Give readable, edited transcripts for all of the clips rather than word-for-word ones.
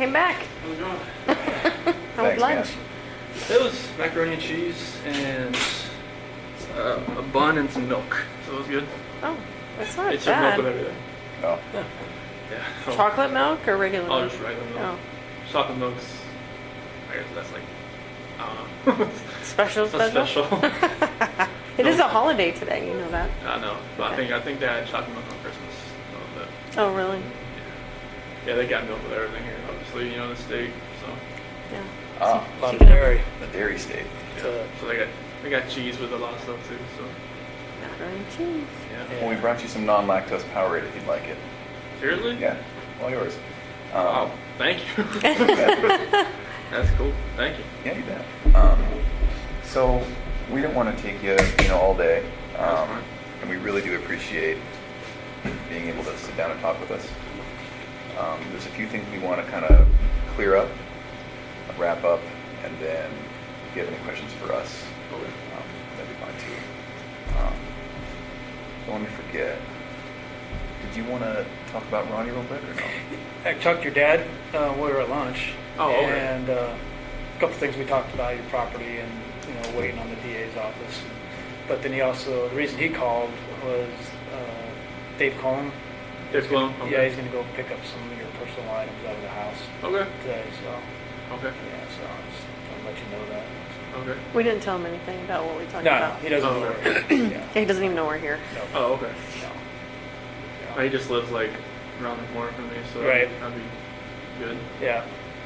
came back. How's it going? How was Thanks, lunch? man. It was macaroni and cheese and a bun and some milk. So it was good. Oh, that's not It's your milk with bad. everything. Oh, Yeah. So, Chocolate milk or regular Oh, milk? just regular milk. Oh, Chocolate milk's, I guess that's like, I don't know. special, That's special? special. It is a holiday today, you know that. I know. But Okay. I think they had chocolate milk on Christmas. A little bit. Oh, really? Yeah, they got milk with everything here, obviously, the state. So, Yeah. ah, A lot of dairy. the dairy state. yeah. So they got cheese with a lot of stuff too. So, Macaroni and cheese. yeah. Well, we brought you some non-lactose Powerade if you'd like it. Seriously? Yeah, all yours. Wow. Thank you. Yeah, That's cool. Thank you. yeah, you bet. So we don't want to take you, all day, That's fine. and we really do appreciate being able to sit down and talk with us. There's a few things we want to kind of clear up, wrap up, and then if you have any questions for us, Okay. that'd be fine too. Don't let me forget. Did you want to talk about Ronnie real quick or no? I talked to your dad. We were at lunch. Oh, okay. And a couple things we talked about, your property and, waiting on the DA's office. But then the reason he called was Dave Cohen. Dave Cohen? Okay. Yeah, he's going to go pick up some of your personal items out of the house Okay. today. So, Okay. yeah, so I just want to let you know that. Okay. We didn't tell him anything about what we talked No, about. he doesn't Oh, know okay. where. Yeah. He doesn't even know we're here. No. Oh, okay. No. He just lives like around the corner from me, so Right. that'd be good. Yeah,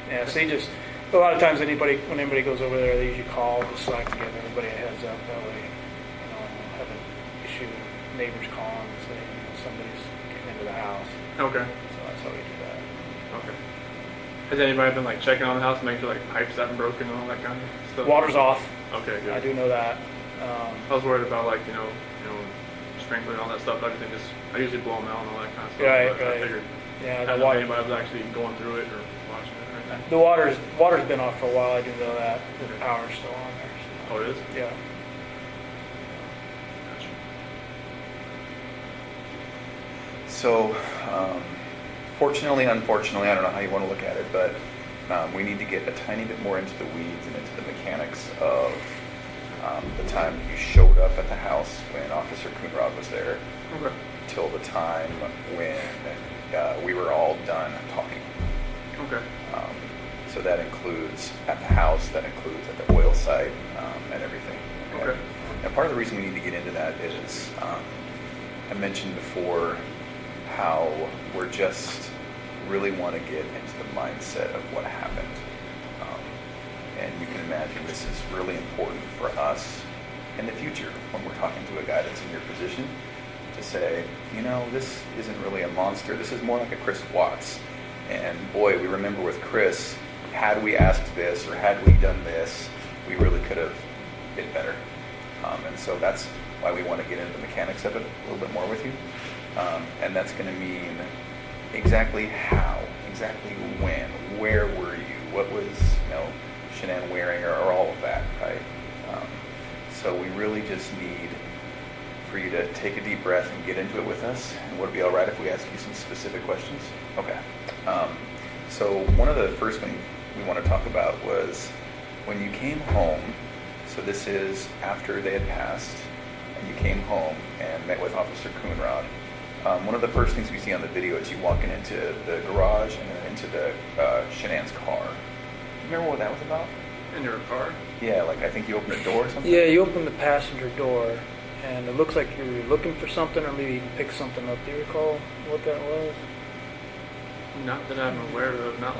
yeah. So he just a lot of times when anybody goes over there, they usually call just so I can give everybody a heads up. That way, I don't have an issue with neighbors calling and saying somebody's getting into the house. Okay. So that's how we do that. Okay. Has anybody been like checking on the house, making sure like pipes haven't broken and all that kind of stuff? Water's off. Okay, good. I do know that. I was worried about like sprinkling and all that stuff. I usually blow them out and all that kind of stuff. Right, but I right. figured Yeah, I the don't know if water. anybody was actually going through it or watching it or anything. The water's been off for a while. I do know that. The power's still on there. So. Oh, it is? Yeah. Gotcha. So, fortunately, unfortunately, I don't know how you want to look at it, but we need to get a tiny bit more into the weeds and into the mechanics of the time you showed up at the house when Officer Coonrod was there Okay. till the time when we were all done talking. Okay. So that includes at the house, that includes at the oil site, and everything. Okay. And part of the reason we need to get into that is, I mentioned before how we're just really want to get into the mindset of what happened. And you can imagine this is really important for us in the future when we're talking to a guy that's in your position to say, this isn't really a monster. This is more like a Chris Watts. And boy, we remember with Chris, had we asked this or had we done this, we really could have been better. And so that's why we want to get into the mechanics of it a little bit more with you. And that's going to mean exactly how, exactly when, where were you, what was, Shanann wearing or all of that, right? So we really just need for you to take a deep breath and get into it with us. And would it be all right if we ask you some specific questions? Okay. So one of the first things we want to talk about was when you came home, so this is after they had passed, and you came home and met with Officer Coonrod. One of the first things we see on the video is you walking into the garage and then into the Shanann's car. Remember what that was about? In your car? Yeah, like I think you opened the door or something? Yeah, you open the passenger door, and it looks like you were looking for something, or maybe you picked something up. Do you recall what that was? Not that I'm aware of. Not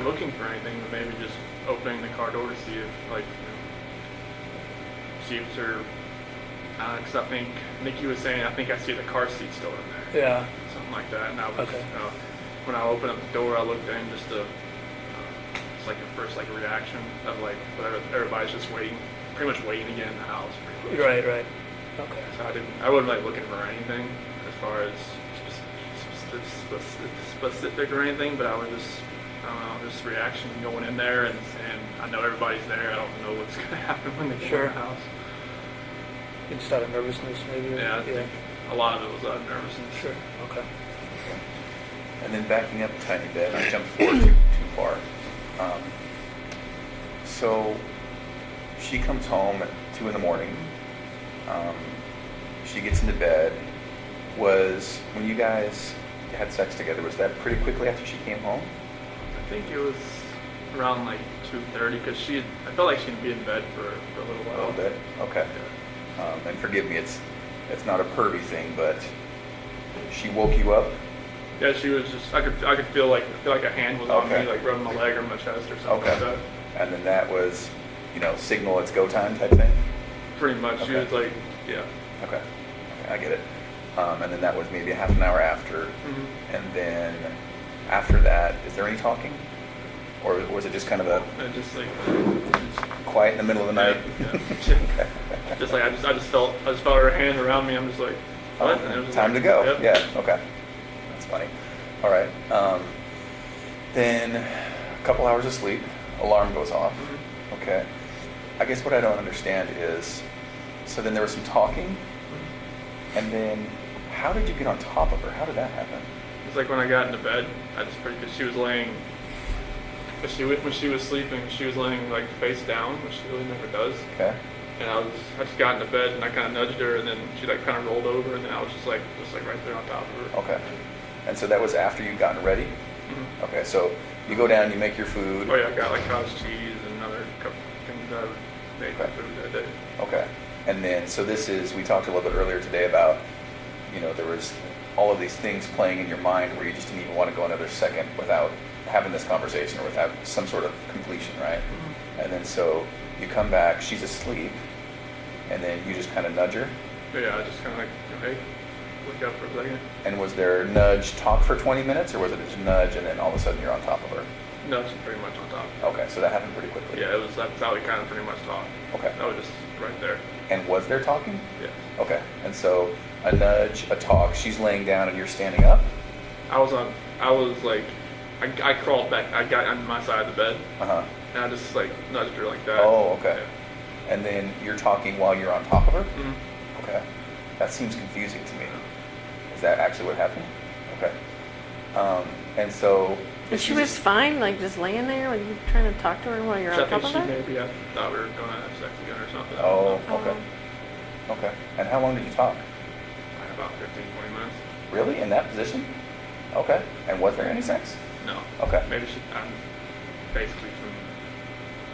looking for anything, but maybe just opening the car door to see if see if there. Because I think Nikki was saying, I think I see the car seat still in there. Yeah. Something like that. And I was, Okay. when I opened up the door, I looked in just to, it's like the first reaction of whatever, everybody's just waiting, pretty much waiting to get in the house. Pretty much. Right. Okay. So I wasn't looking for anything as far as specific or anything, but I was just, I don't know, just reaction going in there and I know everybody's there. I don't know what's going to happen when they get Sure. in the house. Just out of nervousness, maybe? Yeah, I think a lot of it was out of nervousness. Sure. Okay. And then backing up a tiny bit, I jumped forward too far. So she comes home at 2 in the morning. She gets into bed. Was, when you guys had sex together, was that pretty quickly after she came home? I think it was around like 2:30 because I felt like she'd be in bed for a little A while. little bit? Okay. And forgive me, it's not a pervy thing, but she woke you up? Yeah, she was just, I could feel like a hand was on Okay. me, like rubbing my leg or my chest or something Okay. like that. And then that was, signal it's go time type thing? Pretty much. She Okay. was like, yeah. Okay, I get it. And then that was maybe a half an hour after. Mm-hmm. And then after that, is there any talking? Or was it just kind of a And just like, quiet in the middle of the night? Yeah. Okay. just like I just felt her hand around me. I'm just like, what? And it was Time like, to go. Yep. Yeah, okay. That's funny. All right. Then a couple hours of sleep, alarm goes off. Mhm. Okay. I guess what I don't understand is, so then there was some talking, and then how did you get on top of her? How did that happen? It's like when I got into bed, because she was laying, when she was sleeping, she was laying like face down, which she really never does. Okay. And I just got into bed and I kind of nudged her, and then she like kind of rolled over, and then I was just like right there on top of her. Okay. And so that was after you'd gotten ready? Mhm. Okay, so you go down, you make your food. Oh yeah, I got like cottage cheese and another couple things that I made for Okay. food that day. Okay. And then, so we talked a little bit earlier today about, there was all of these things playing in your mind where you just didn't even want to go another second without having this conversation or without some sort of completion, right? Mhm. And then so you come back, she's asleep, and then you just kind of nudge her. But yeah, I just kind of like, hey, look up for a second. And was there nudge talk for 20 minutes, or was it just nudge and then all of a sudden you're on top of her? No, she's pretty much on top. Okay, so that happened pretty quickly. Yeah, that's how we kind of pretty much talked. Okay. That was just right there. And was there talking? Yeah. Okay, and so a nudge, a talk, she's laying down and you're standing up? I crawled back. I got on my side of the bed, Uh-huh. and I just like nudged her like that. Oh, okay. And then you're talking while you're on top of her? Yeah. Mhm. Okay. That seems confusing to me. Is that actually what happened? Okay. And so... And she was fine, like just laying there, like you trying to talk to her while you're So on I top think of she her? maybe I thought we were going to have sex again or something. Oh, Oh. okay. Okay. And how long did you talk? About 15, 20 minutes. Really? In that position? Okay. And was there any sex? No. Okay. Maybe I'm basically from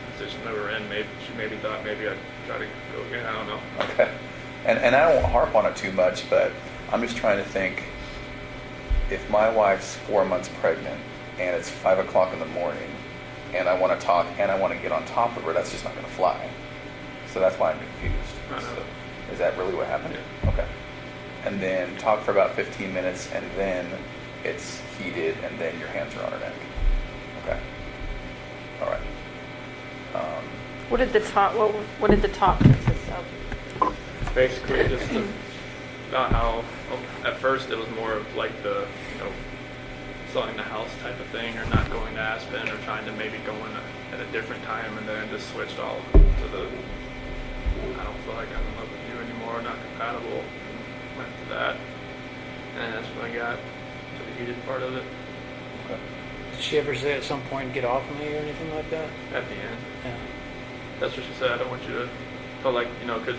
the position that we're in. Maybe she thought maybe I'd try to go again. I don't know. Okay. And I don't harp on it too much, but I'm just trying to think, if my wife's 4 months pregnant and it's 5 o'clock in the morning and I want to talk and I want to get on top of her, that's just not going to fly. So that's why I'm confused. I know. So, is that really what happened? Yeah. Okay. And then talk for about 15 minutes and then it's heated and then your hands are on her neck. Okay. All right. What did the talk consist of? Basically, just about how at first it was more of like the selling the house type of thing, or not going to Aspen, or trying to maybe go in at a different time, and then it just switched all to the I don't feel like I'm in love with you anymore, not compatible. And went to that, and that's when I got to the heated part of it Okay. Did she ever say at some point, get off of me or anything like that? at the end. Yeah. That's what she said. I don't want you to feel like, because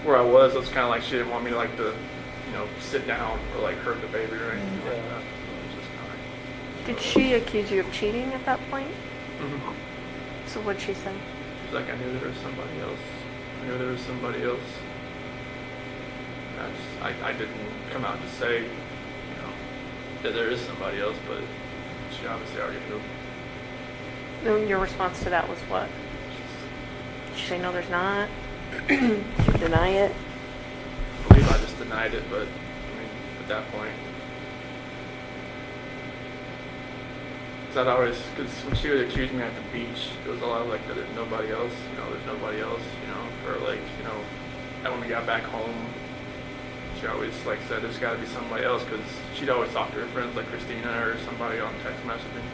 where I was, it was kind of like she didn't want me to sit down or like hurt the baby or anything like that. It was just kind of Did she accuse you of cheating at that point? Mhm. So what'd she say? She's like, I knew there was somebody else. I knew there was somebody else. I didn't come out to say, that there is somebody else, but she obviously already knew. And your response to that was what? Did she say no, there's not? Did you deny it? I believe I just denied it, but at that point, because when she would accuse me at the beach, it was a lot of like, there's nobody else, there's nobody else, or like, and when we got back home, she always said there's got to be somebody else, because she'd always talk to her friends like Christina or somebody on text messaging,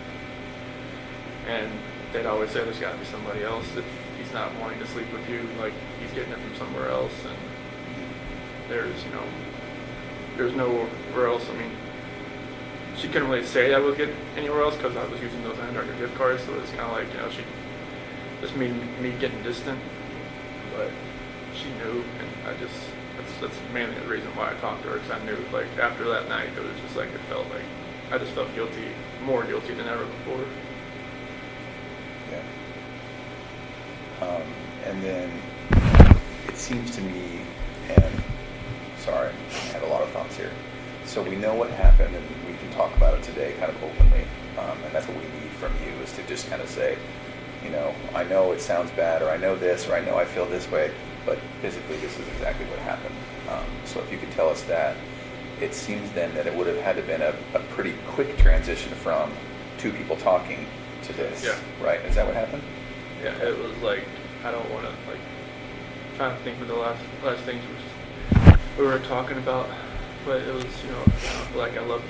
and they'd always say there's got to be somebody else if he's not wanting to sleep with you, like he's getting it from somewhere else, and there's nowhere else. she couldn't really say I would get anywhere else because I was using those $900 gift cards, so it's kind of like, you know, she just me getting distant, but she knew, and that's mainly the reason why I talked to her, because I knew, like, after that night, it was just like, it felt like, I just felt guilty, more guilty than ever before. Yeah. And then it seems to me, and sorry, I have a lot of thoughts here. So we know what happened, and we can talk about it today kind of openly, and that's what we need from you, is to just kind of say, you know, I know it sounds bad, or I know this, or I know I feel this way, but physically this is exactly what happened. So if you could tell us that, it seems then that it would have had to been a pretty quick transition from two people talking to this, Yeah. right? Is that what happened? Yeah, it was like, I don't want to, like, trying to think of the last things we were talking about, but it was, you know, I don't feel like I love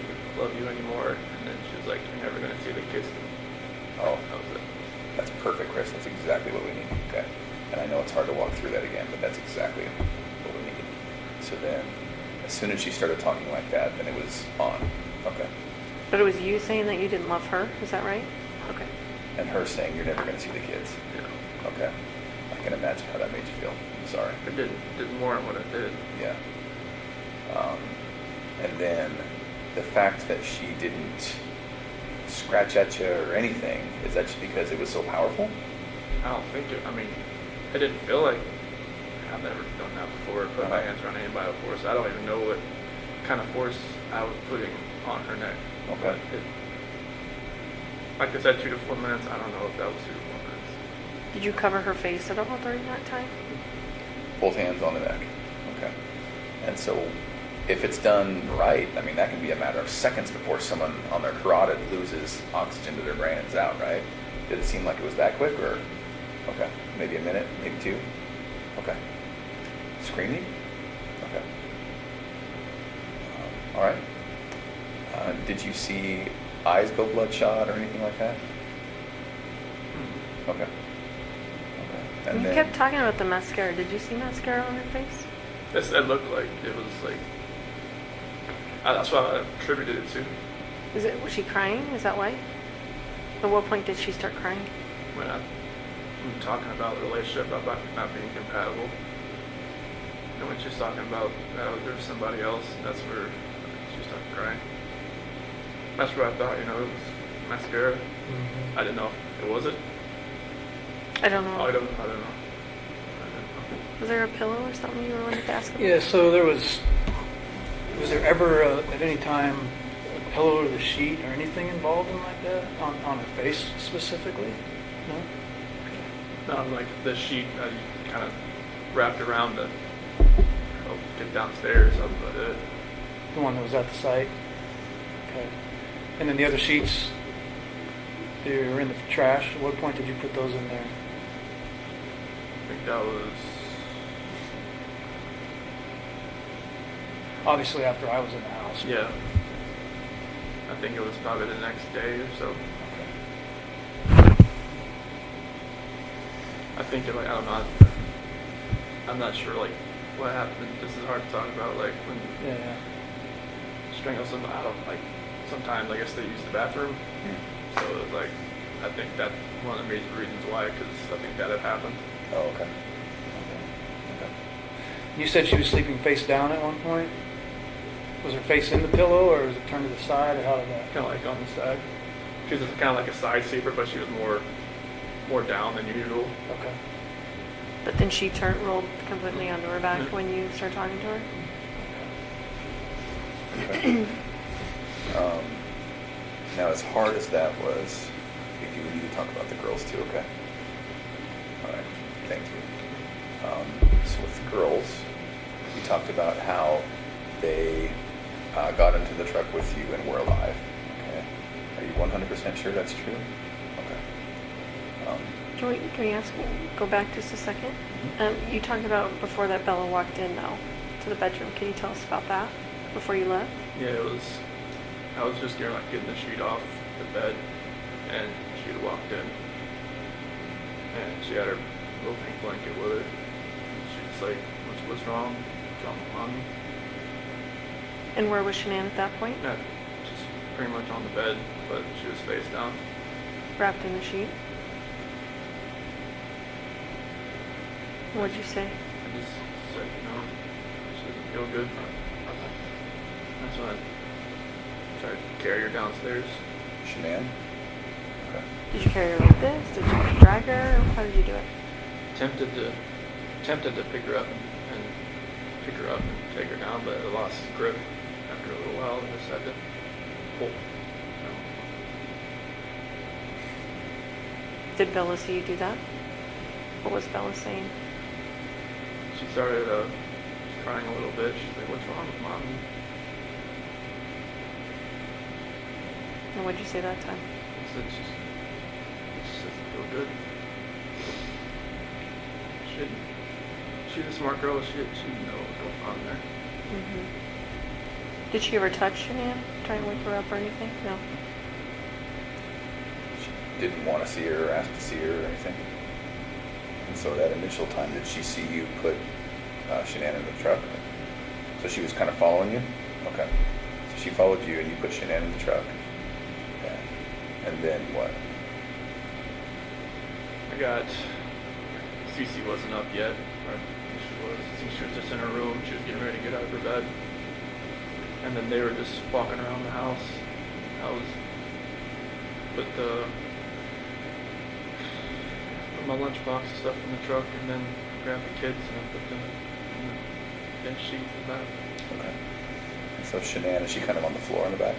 you anymore, and then she was like, you're never going to see the kids. Oh, That was it. that's perfect, Chris. That's exactly what we need. Okay. And I know it's hard to walk through that again, but that's exactly what we need. So then, as soon as she started talking like that, then it was on. Okay. But it was you saying that you didn't love her, is that right? Okay. And her saying, you're never going to see the kids. Yeah. Okay. I can imagine how that made you feel. I'm sorry. It did more than what it did. Yeah. And then the fact that she didn't scratch at you or anything, is that just because it was so powerful? I don't think it, I mean, it didn't feel like, I've never done that before, put my hands around anybody before, so I don't even know what kind of force I was putting on her neck. Okay. But like I said, 2 to 4 minutes, I don't know if that was 2 to 4 minutes. Did you cover her face at all during that time? Both hands on the neck. Okay. And so if it's done right, I mean, that can be a matter of seconds before someone on their carotid loses oxygen to their brain and it's out, right? Did it seem like it was that quick, or? Okay. Maybe a minute, maybe 2? Okay. Screaming? Okay. All right. Did you see eyes go bloodshot or anything like that? Okay. Okay. And You then, kept talking about the mascara. Did you see mascara on her face? It looked like it was like, that's what I attributed it to. Was she crying? Is that why? At what point did she start crying? When I'm talking about the relationship, about not being compatible. And when she's talking about there's somebody else, that's where she started crying. That's where I thought, you know, it was mascara. I didn't know if it was it. I don't know. I don't know. Was there a pillow or something you wanted to ask about? Yeah, so was there ever at any time a pillow or the sheet or anything involved in like that on her face specifically? No? No, like the sheet I kind of wrapped around to help get downstairs. That was about it. The one that was at the site? Okay. And then the other sheets, they were in the trash. At what point did you put those in there? I think that was Obviously after I was in the house. yeah. I think it was probably the next day or so. Okay. I think it, like, I don't know. I'm not sure like what happened. This is hard to talk about. Like when Yeah. strangle somebody. I don't like. Sometimes I guess they use the bathroom. So it was like I think that's one of the major reasons why, because I think that had happened. oh, okay. Okay. You said she was sleeping face down at one point? Was her face in the pillow or was it turned to the side or how did that? Kind of like on the side. She was kind of like a side sleeper, but she was more down than usual. Okay. But then she rolled completely onto her back when you started talking to her? Okay. Now, as hard as that was, if you need to talk about the girls too, okay? All right, thank you. So with the girls, we talked about how they got into the truck with you and were alive. Okay, are you 100% sure that's true? Okay. Can we go back just a second? You talked about before that Bella walked in, though, to the bedroom. Can you tell us about that before you left? Yeah, I was just getting the sheet off the bed, and she had walked in, and she had her little pink blanket with her. And she was like, "What's wrong? What's wrong with mommy?" And where was Shanann at that point? Yeah, just pretty much on the bed, but she was face down. Wrapped in a sheet? What'd you say? I just said, she doesn't feel good. That's when I tried to carry her downstairs. Shanann? Okay. Did you carry her like this? Did you drag her? How did you do it? Attempted to pick her up and pick her up and take her down, but I lost grip after a little while and just had to pull. Did Bella see you do that? What was Bella saying? She started crying a little bit. She's like, "What's wrong with Mommy?" And what'd you say that time? I said, "It just doesn't feel good." She's a smart girl. She know what's going on there. Mm-hmm. Did she ever touch Shanann? Try and wake her up or anything? No. She didn't want to see her or ask to see her or anything? And so that initial time, did she see you put Shanann in the truck? So she was kind of following you? Okay. So she followed you and you put Shanann in the truck. Okay. And then what? Cece wasn't up yet. Or she was just in her room. She was getting ready to get out of her bed. And then they were just walking around the house. I was put my lunchbox and stuff in the truck, and then grabbed the kids and I put them in the bench sheet in the back. Okay. And so Shanann, is she kind of on the floor in the back?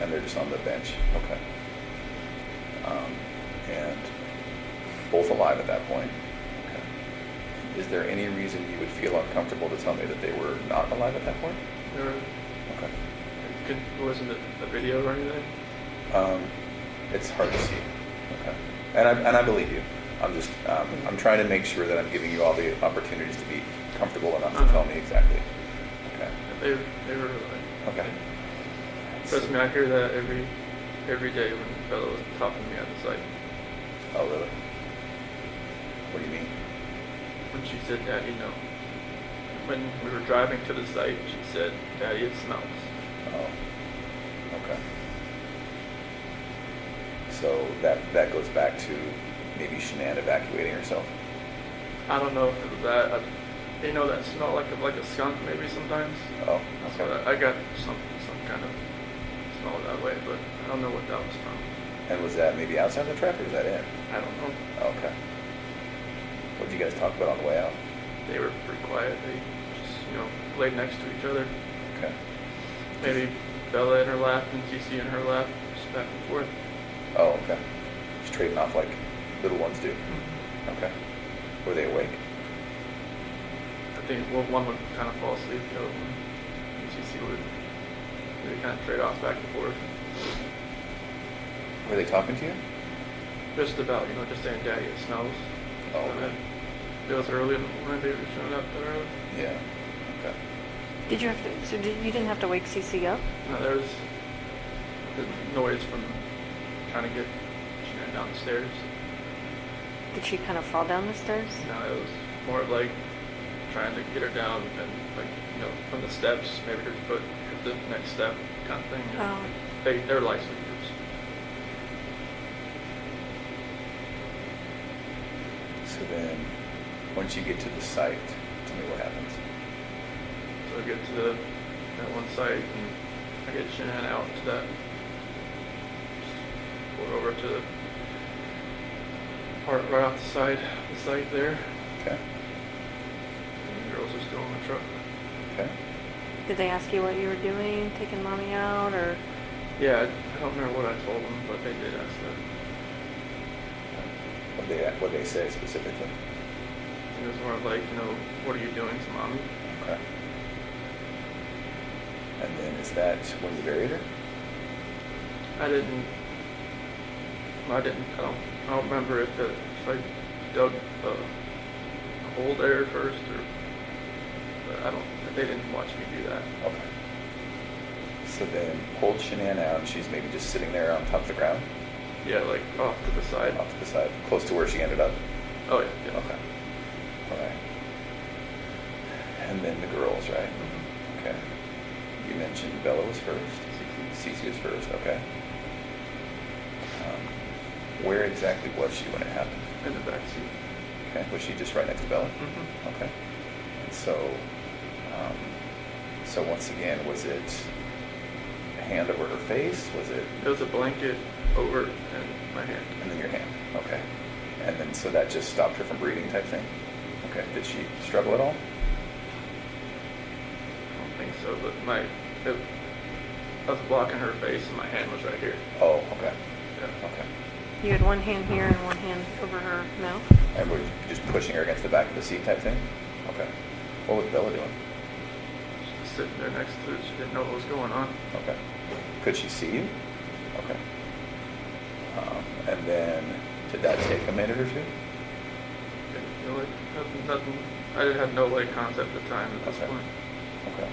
And they're just on the bench? Okay. And both alive at that point? Okay. Is there any reason you would feel uncomfortable to tell me that they were not alive at that point? They were. Okay. Wasn't it a video or anything? It's hard to see. Okay. And I believe you. I'm just, I'm trying to make sure that I'm giving you all the opportunities to be comfortable enough to tell me exactly. Okay. They were like. Okay. Trust me, I hear that every day when Bella was talking to me at the site. Oh, really? What do you mean? When she said, "Daddy, no." When we were driving to the site, she said, "Daddy, it smells." Oh, okay. So that goes back to maybe Shanann evacuating herself? I don't know if it was that. They know that smell like a skunk maybe sometimes. Oh, So okay. I got some kind of smell that way, but I don't know what that was from. And was that maybe outside the truck or was that in? I don't know. Okay. What did you guys talk about on the way out? They were pretty quiet. They just, laid next to each other. Okay. Maybe Bella in her lap and Cece in her lap, just back and forth. Oh, okay. Just trading off like little ones do. Okay. Were they awake? I think one would kind of fall asleep, the other one, and Cece would really kind of trade off back and forth. Were they talking to you? Just about, just saying, "Daddy, it smells." Oh, okay. It was early in the morning. They were showing up that early. Yeah. Okay. Did you have to? So you didn't have to wake Cece up? No, there was the noise from trying to get Shanann down the stairs. Did she kind of fall down the stairs? No, it was more of like trying to get her down and from the steps, maybe her foot hit the next step kind of thing. Oh. They're light sleepers. So then, once you get to the site, tell me what happens. So I get to that one site and I get Shanann out to that. Just pull her over to the part right off the site there. Okay. And the girls are still in the truck. Okay. Did they ask you what you were doing, taking Mommy out, or? Yeah, I don't remember what I told them, but they did ask that. What they say specifically? It was more like, what are you doing to Mommy? Okay. And then is that when you buried her? I don't remember if I dug a hole there first but they didn't watch me do that. Okay. So then hold Shanann out and she's maybe just sitting there on top of the ground? Yeah, like off to the side. Off to the side, close to where she ended up? Oh, yeah. Okay. All right. And then the girls, right? Mm-hmm. Okay. You mentioned Bella was first. Cece is first, okay. Where exactly was she when it happened? In the back seat. Okay, was she just right next to Bella? Mm-hmm. Okay. And so, so once again, was it a hand over her face? Was it? There was a blanket over and my hand. And then your hand, okay. And then, so that just stopped her from breathing type thing? Okay, did she struggle at all? I don't think so, but I was blocking her face and my hand was right here. Oh, okay, Yeah. okay. You had one hand here and one hand over her mouth? And were you just pushing her against the back of the seat type thing? Okay. What was Bella doing? Just sitting there next to it. She didn't know what was going on. Okay. Could she see you? Okay. And then, did that take a minute or two? Didn't feel it. Nothing. I didn't have no like concept of time at this Okay. point. Okay.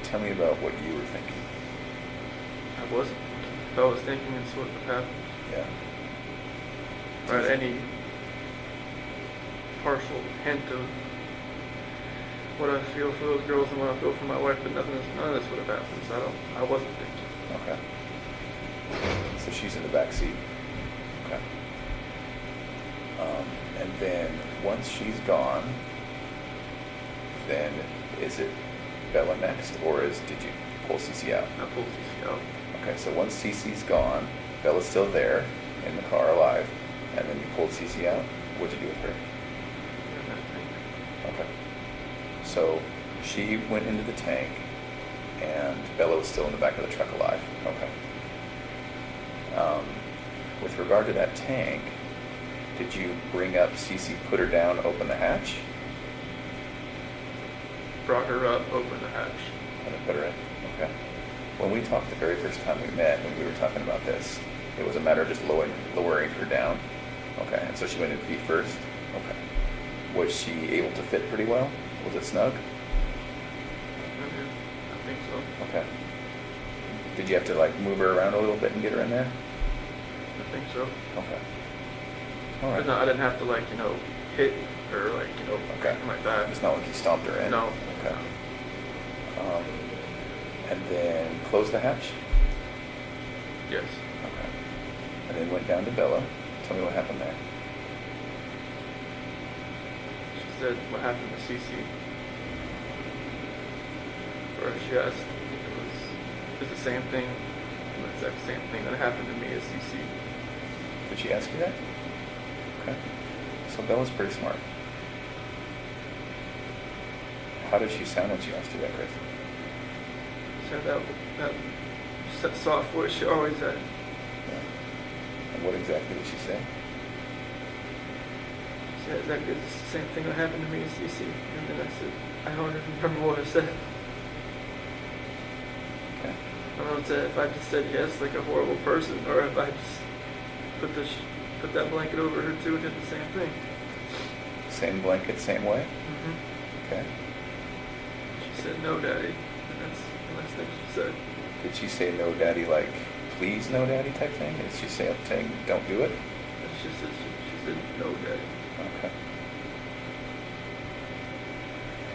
Tell me about what you were thinking. I wasn't. If I was thinking it's what would happen. Yeah. Or had any partial hint of what I feel for those girls and what I feel for my wife, but none of this would have happened. So I wasn't thinking. Okay. So she's in the back seat. Okay. And then once she's gone, then is it Bella next, or did you pull Cece out? I pulled CC out. Okay, so once Cece's gone, Bella's still there in the car alive, and then you pulled Cece out. What'd you do with her? And I think Okay. So she went into the tank, and Bella was still in the back of the truck alive. Okay. With regard to that tank, did you bring up Cece, put her down, open the hatch, brought her up, opened the hatch. and then put her in? Okay. When we talked the very first time we met, when we were talking about this, it was a matter of just lowering her down. Okay, and so she went in feet first. Okay. Was she able to fit pretty well? Was it snug? I think so. Okay. Did you have to like move her around a little bit and get her in there? I think so. Okay. All right. But no, I didn't have to like, hit her like, Okay. anything like that. It's not like you stomped her in? No. Okay. And then close the hatch? Yes. Okay. And then went down to Bella. Tell me what happened there. She said what happened to Cece. First she asked if it was the same thing, the exact same thing that happened to me as Cece. Did she ask you that? Okay. So Bella's pretty smart. How did she sound when she asked you that, Chris? Said that soft voice she always had. Yeah. And what exactly did she say? She said that it's the same thing that happened to me as Cece. And then I said, I don't even remember what I said. Okay. I don't know if I just said yes like a horrible person, or if I just put that blanket over her too and did the same thing. Same blanket, same way? Mm-hmm. Okay. She said, no, Daddy. And that's the last thing she said. Did she say no, Daddy, like, please, no, Daddy type thing? Did she say saying, don't do it? She said, no, Daddy. Okay.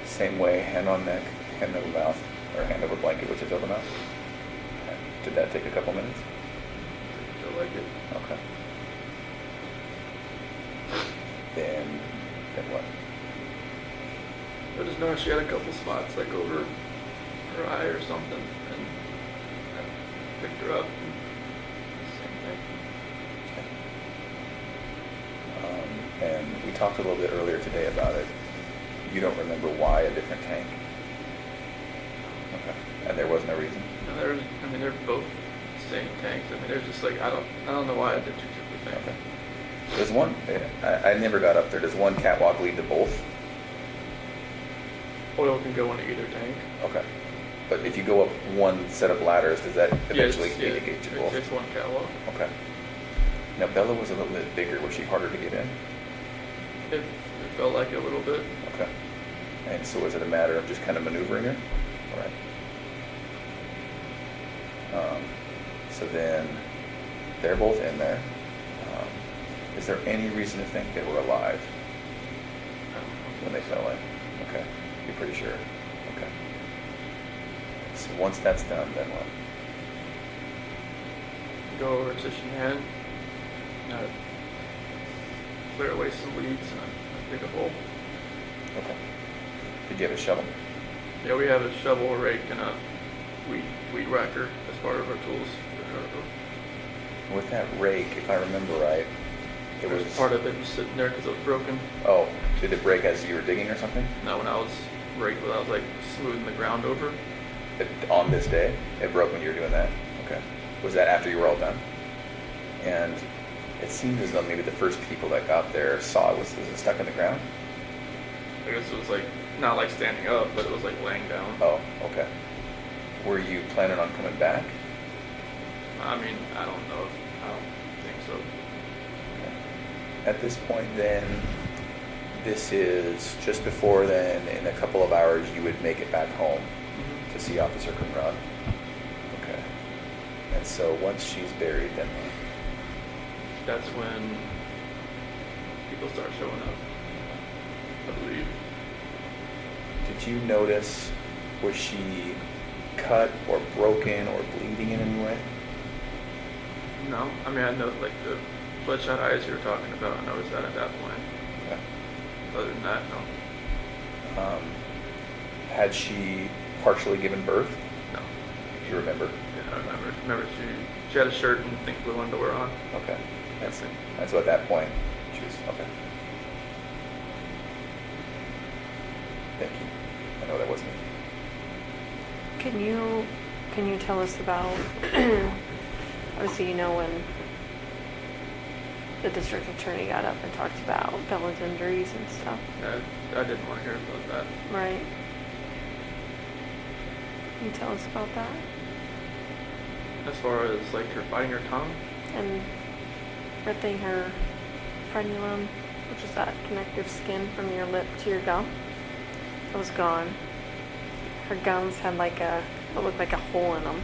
Same way, hand on neck, hand over mouth, or hand over blanket, which is over mouth? Okay. Did that take a couple minutes? I feel like it. Okay. Then what? I just noticed she had a couple spots like over her eye or something, and I picked her up. And same thing. And we talked a little bit earlier today about it. You don't remember why a different tank? Okay. And there was no reason? No, they're both the same tanks. I mean, there's just like I don't know why I did two different things. Okay. Does one? I never got up there. Does one catwalk lead to both? Oil can go into either tank. Okay. But if you go up one set of ladders, does that eventually Yeah, indicate to both? it's one catwalk. Okay. Now Bella was a little bit bigger. Was she harder to get in? It felt like it a little bit. Okay. And so was it a matter of just kind of maneuvering her? All right. So then they're both in there. Is there any reason to think they were alive when they fell in? Okay. You're pretty sure? Okay. So once that's done, then what? Go over to Shanann, clear away some weeds and dig a hole. Okay. Did you have a shovel? Yeah, we have a shovel, a rake, and a weed whacker as part of our tools. With that rake, if I remember right, it was Part of it was sitting there because it was broken. Oh, did it break as you were digging or something? No, when I was like smoothing the ground over. On this day, it broke when you were doing that. Okay. Was that after you were all done? And it seemed as though maybe the first people that got there saw it. Was it stuck in the ground? I guess it was like not like standing up, but it was like laying down. Oh, okay. Were you planning on coming back? I mean, I don't know. I don't think so. Okay. At this point, then, this is just before then. In a couple of hours, you would make it back home to see Officer Conrad. Okay. And so once she's buried, then what? That's when people start showing up, I believe. Did you notice, was she cut or broken or bleeding in any way? No, I mean, I know like the bloodshot eyes you were talking about. I noticed that at that point. Okay. Other than that, no. Had she partially given birth? No. Do you remember? Yeah, I remember. Remember, she had a shirt and I think blue underwear on. Okay. That's it. And so at that point, she was, okay. Thank you. I know that wasn't me. Can you tell us about, obviously, when the district attorney got up and talked about Bella's injuries and stuff, I didn't want to hear about that. right? Can you tell us about that? As far as like her biting her tongue, And ripping her frenulum, which is that connective skin from your lip to your gum, it was gone. Her gums had it looked like a hole in them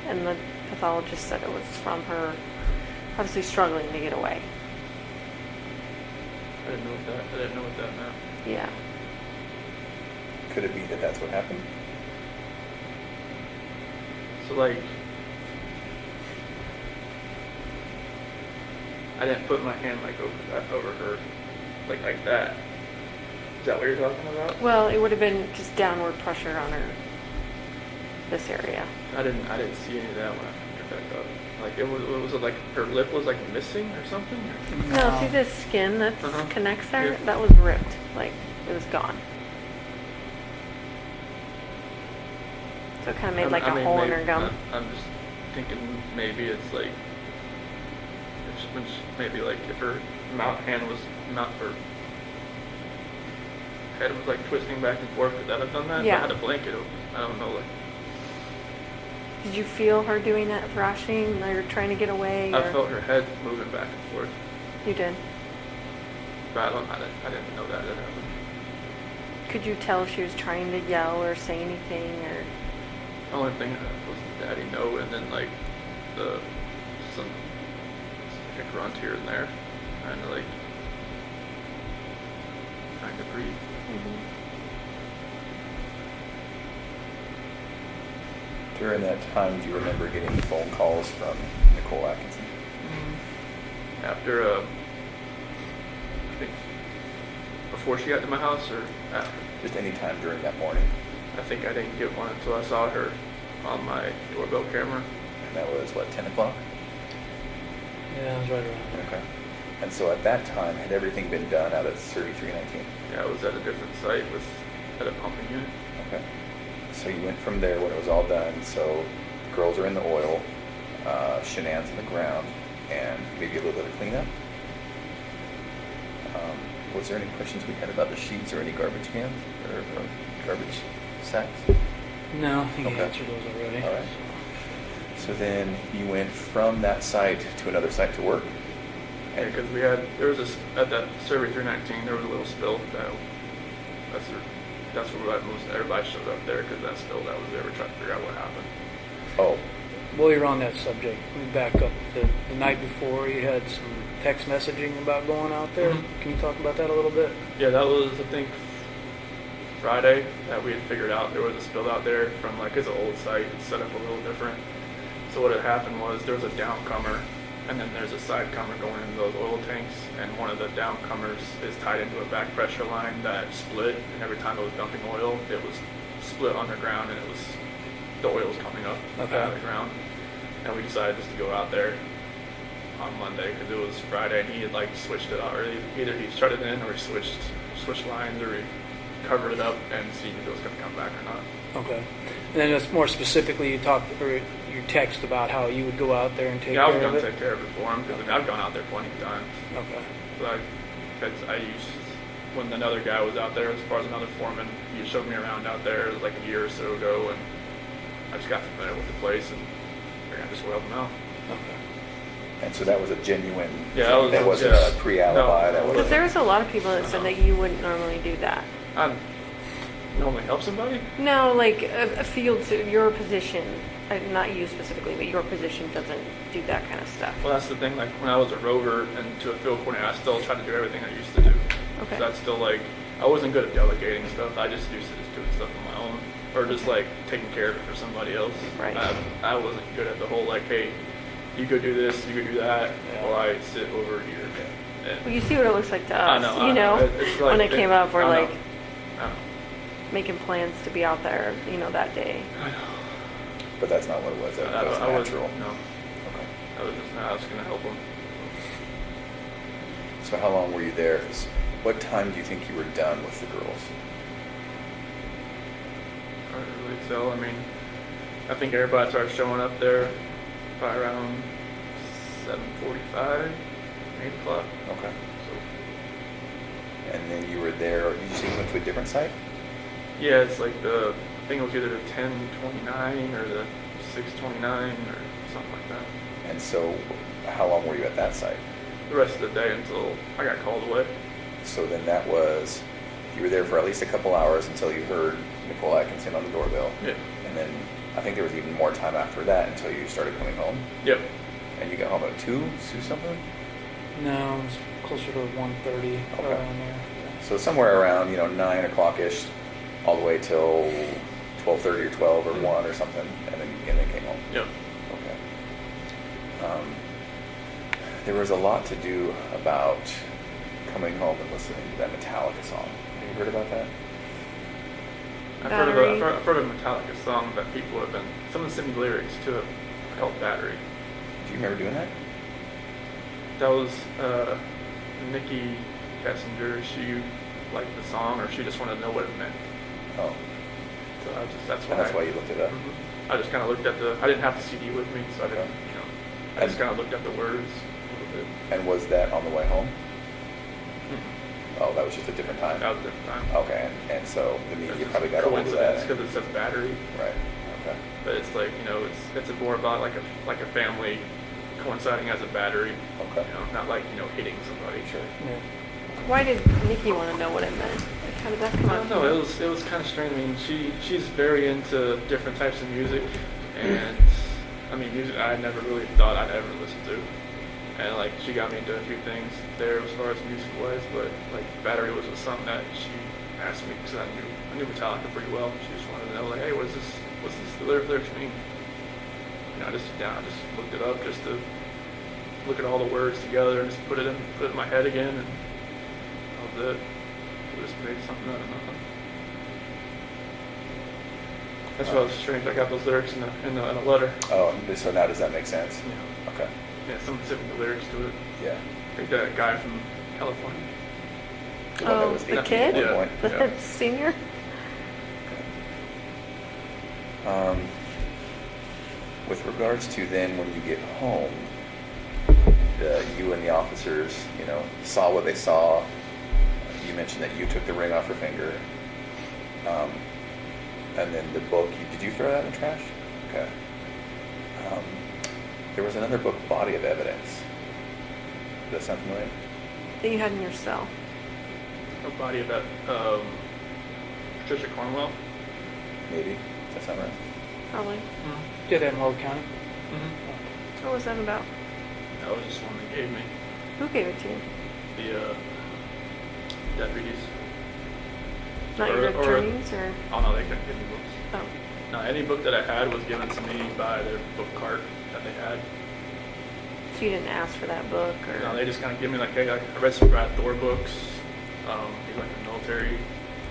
and the pathologist said it was from her obviously struggling to get away. I didn't know what that meant. Yeah. Could it be that that's what happened? So like, I didn't put my hand like over her, like that. Is that what you're talking about? Well, it would have been just downward pressure on this area. I didn't see any of that when I picked her back up. Like was it like her lip was like missing or something? No, see this skin that connects there? Yeah. That was ripped. Like, it was gone. So it kind of made like a hole in her gum. I'm just thinking maybe it's like, maybe like if her head was like twisting back and forth, could that have done that? Yeah. If I had a blanket, I don't know, like. Did you feel her doing that thrashing or trying to get away? I or- felt her head moving back and forth, You did. but I didn't know that happened. Could you tell if she was trying to yell or say anything or? The only thing was the daddy no, and then like some like a grunt here and there, and like trying to breathe. During that time, do you remember getting phone calls from Nicole Atkinson? After, I think, before she got to my house or after? Just any time during that morning. I think I didn't get one until I saw her on my doorbell camera. And that was, what, 10 o'clock? Yeah, it was right around. Okay. And so at that time, had everything been done out at 3319? Yeah, I was at a different site at a pumping unit. Okay. So you went from there when it was all done. So the girls are in the oil, Shanann's in the ground, and maybe a little bit of cleanup. Was there any questions we had about the sheets or any garbage cans or garbage sacks? No, I think he Okay. answered those already. All right. So then you went from that site to another site to work? Yeah, because at that survey 319, there was a little spill. That's where everybody showed up there, because that spill that was there. We're trying to figure out what happened. Oh, While you're on that subject, we back up. The night before, you had some text messaging about going out there. Mhm. Can you talk about that a little bit? Yeah, that was, I think, Friday that we had figured out there was a spill out there from like his old site. It's set up a little different. So what had happened was there was a downcomer, and then there's a side comer going into those oil tanks, and one of the downcomers is tied into a back pressure line that split, and every time it was dumping oil, it was split underground, and the oil was coming up out of the ground. And we decided just to go out there on Monday because it was Friday, and he had like switched it out, or either he shut it in or he switched lines, or he covered it up and see if it was going to come back or not. Okay. And then just more specifically, you text about how you would go out there and take care of it? Yeah, I was going to take care of it for him because I've gone out there plenty of times. Okay. But I used, when another guy was out there, as far as another foreman, he showed me around out there like a year or so ago, and I just got familiar with the place, and figured I'd just go help him out. Okay. And so that was a genuine, Yeah, that wasn't a pre-alibi. No. Because there was a lot of people that said that you wouldn't normally do that. I normally help somebody. No, like a field, your position, not you specifically, but your position doesn't do that kind of stuff. Well, that's the thing. Like when I was a rover and to a field coordinator, I still tried to do everything I used to do. Okay. So that's still like I wasn't good at delegating stuff. I just used to just doing stuff on my own, or just like taking care of it for somebody else. Right. I wasn't good at the whole like, hey, you go do this, you go do that, while I sit over here. And Well, you see what it looks like to us. I know. It's like, when it came up, we're I know. like I know. making plans to be out there, that day. I know. But that's not what it was. That was I natural. No. Okay. I was going to help him. So how long were you there? What time do you think you were done with the girls? Hard to really tell. I mean, I think everybody started showing up there by around 7:45, 8 o'clock. Okay. So, And then you were there. Did you say you went to a different site? yeah, it's like I think it was either the 10:29 or the 6:29 or something like that. And so how long were you at that site? The rest of the day until I got called away. So then that was, you were there for at least a couple hours until you heard Nicole Atkinson on the doorbell. Yeah. And then I think there was even more time after that until you started coming home. Yep. And you got home at 2 something? No, it was closer to 1:30 Okay. around there. So somewhere around, 9 o'clock-ish, all the way till 12:30 or 12 or 1 or something, and then came home. Yep. Okay. There was a lot to do about coming home and listening to that Metallica song. Have you heard about that? I've Battery. heard of a Metallica song that people have been, someone sent me lyrics to it called Battery. Do you remember doing that? That was Nikki Kessinger. She liked the song, or she just wanted to know what it meant. Oh, So that's why. and that's why you looked it up? I just kind of looked at I didn't have the CD with me, so I didn't, I just kind of looked at the words a little bit. And was that on the way home? Mhm. Oh, that was just a different time? That was a different time. Okay, and so the media That's probably got a hold of coincidence that. because it says Battery, Right, okay. but it's like, it's more about like a family coinciding as a battery. Okay. Not like, hitting somebody. Sure. Yeah. Why did Nikki want to know what it meant? Like, how did that come I up? don't know. It was kind of strange. I mean, she's very into different types of music, and I mean, music I never really thought I'd ever listen to, and like she got me into a few things there as far as music wise, but like Battery was something that she asked me because I knew Metallica pretty well. She just wanted to know like, hey, what's the lyrics mean? I just looked it up just to look at all the words together and just put it in my head again, and that was it. We just made something out of nothing. That's why it was strange. I got those lyrics in a letter. Oh, so now does that make sense? Yeah. Okay. Yeah, someone sent me the lyrics to it. Yeah. I think that guy from California. The one that Oh, was the 18 kid? at one point? The Yeah. senior? With regards to then when you get home, you and the officers, saw what they saw. You mentioned that you took the ring off her finger. And then the book, did you throw that in the trash? Okay. There was another book, Body of Evidence. Does that sound familiar? That you had in your cell. A body of that Patricia Cornwell. Maybe. Does that sound right? Probably. Did that in Weld County? Mm-hmm. What was that about? That was just one they gave me. Who gave it to you? The deputies. Not your attorneys, or? Oh no, they couldn't give me books. Oh. No, any book that I had was given to me by their book cart that they had. So you didn't ask for that book, or? No, they just kind of give me like, hey, I read some Brad Thor books. He's like a military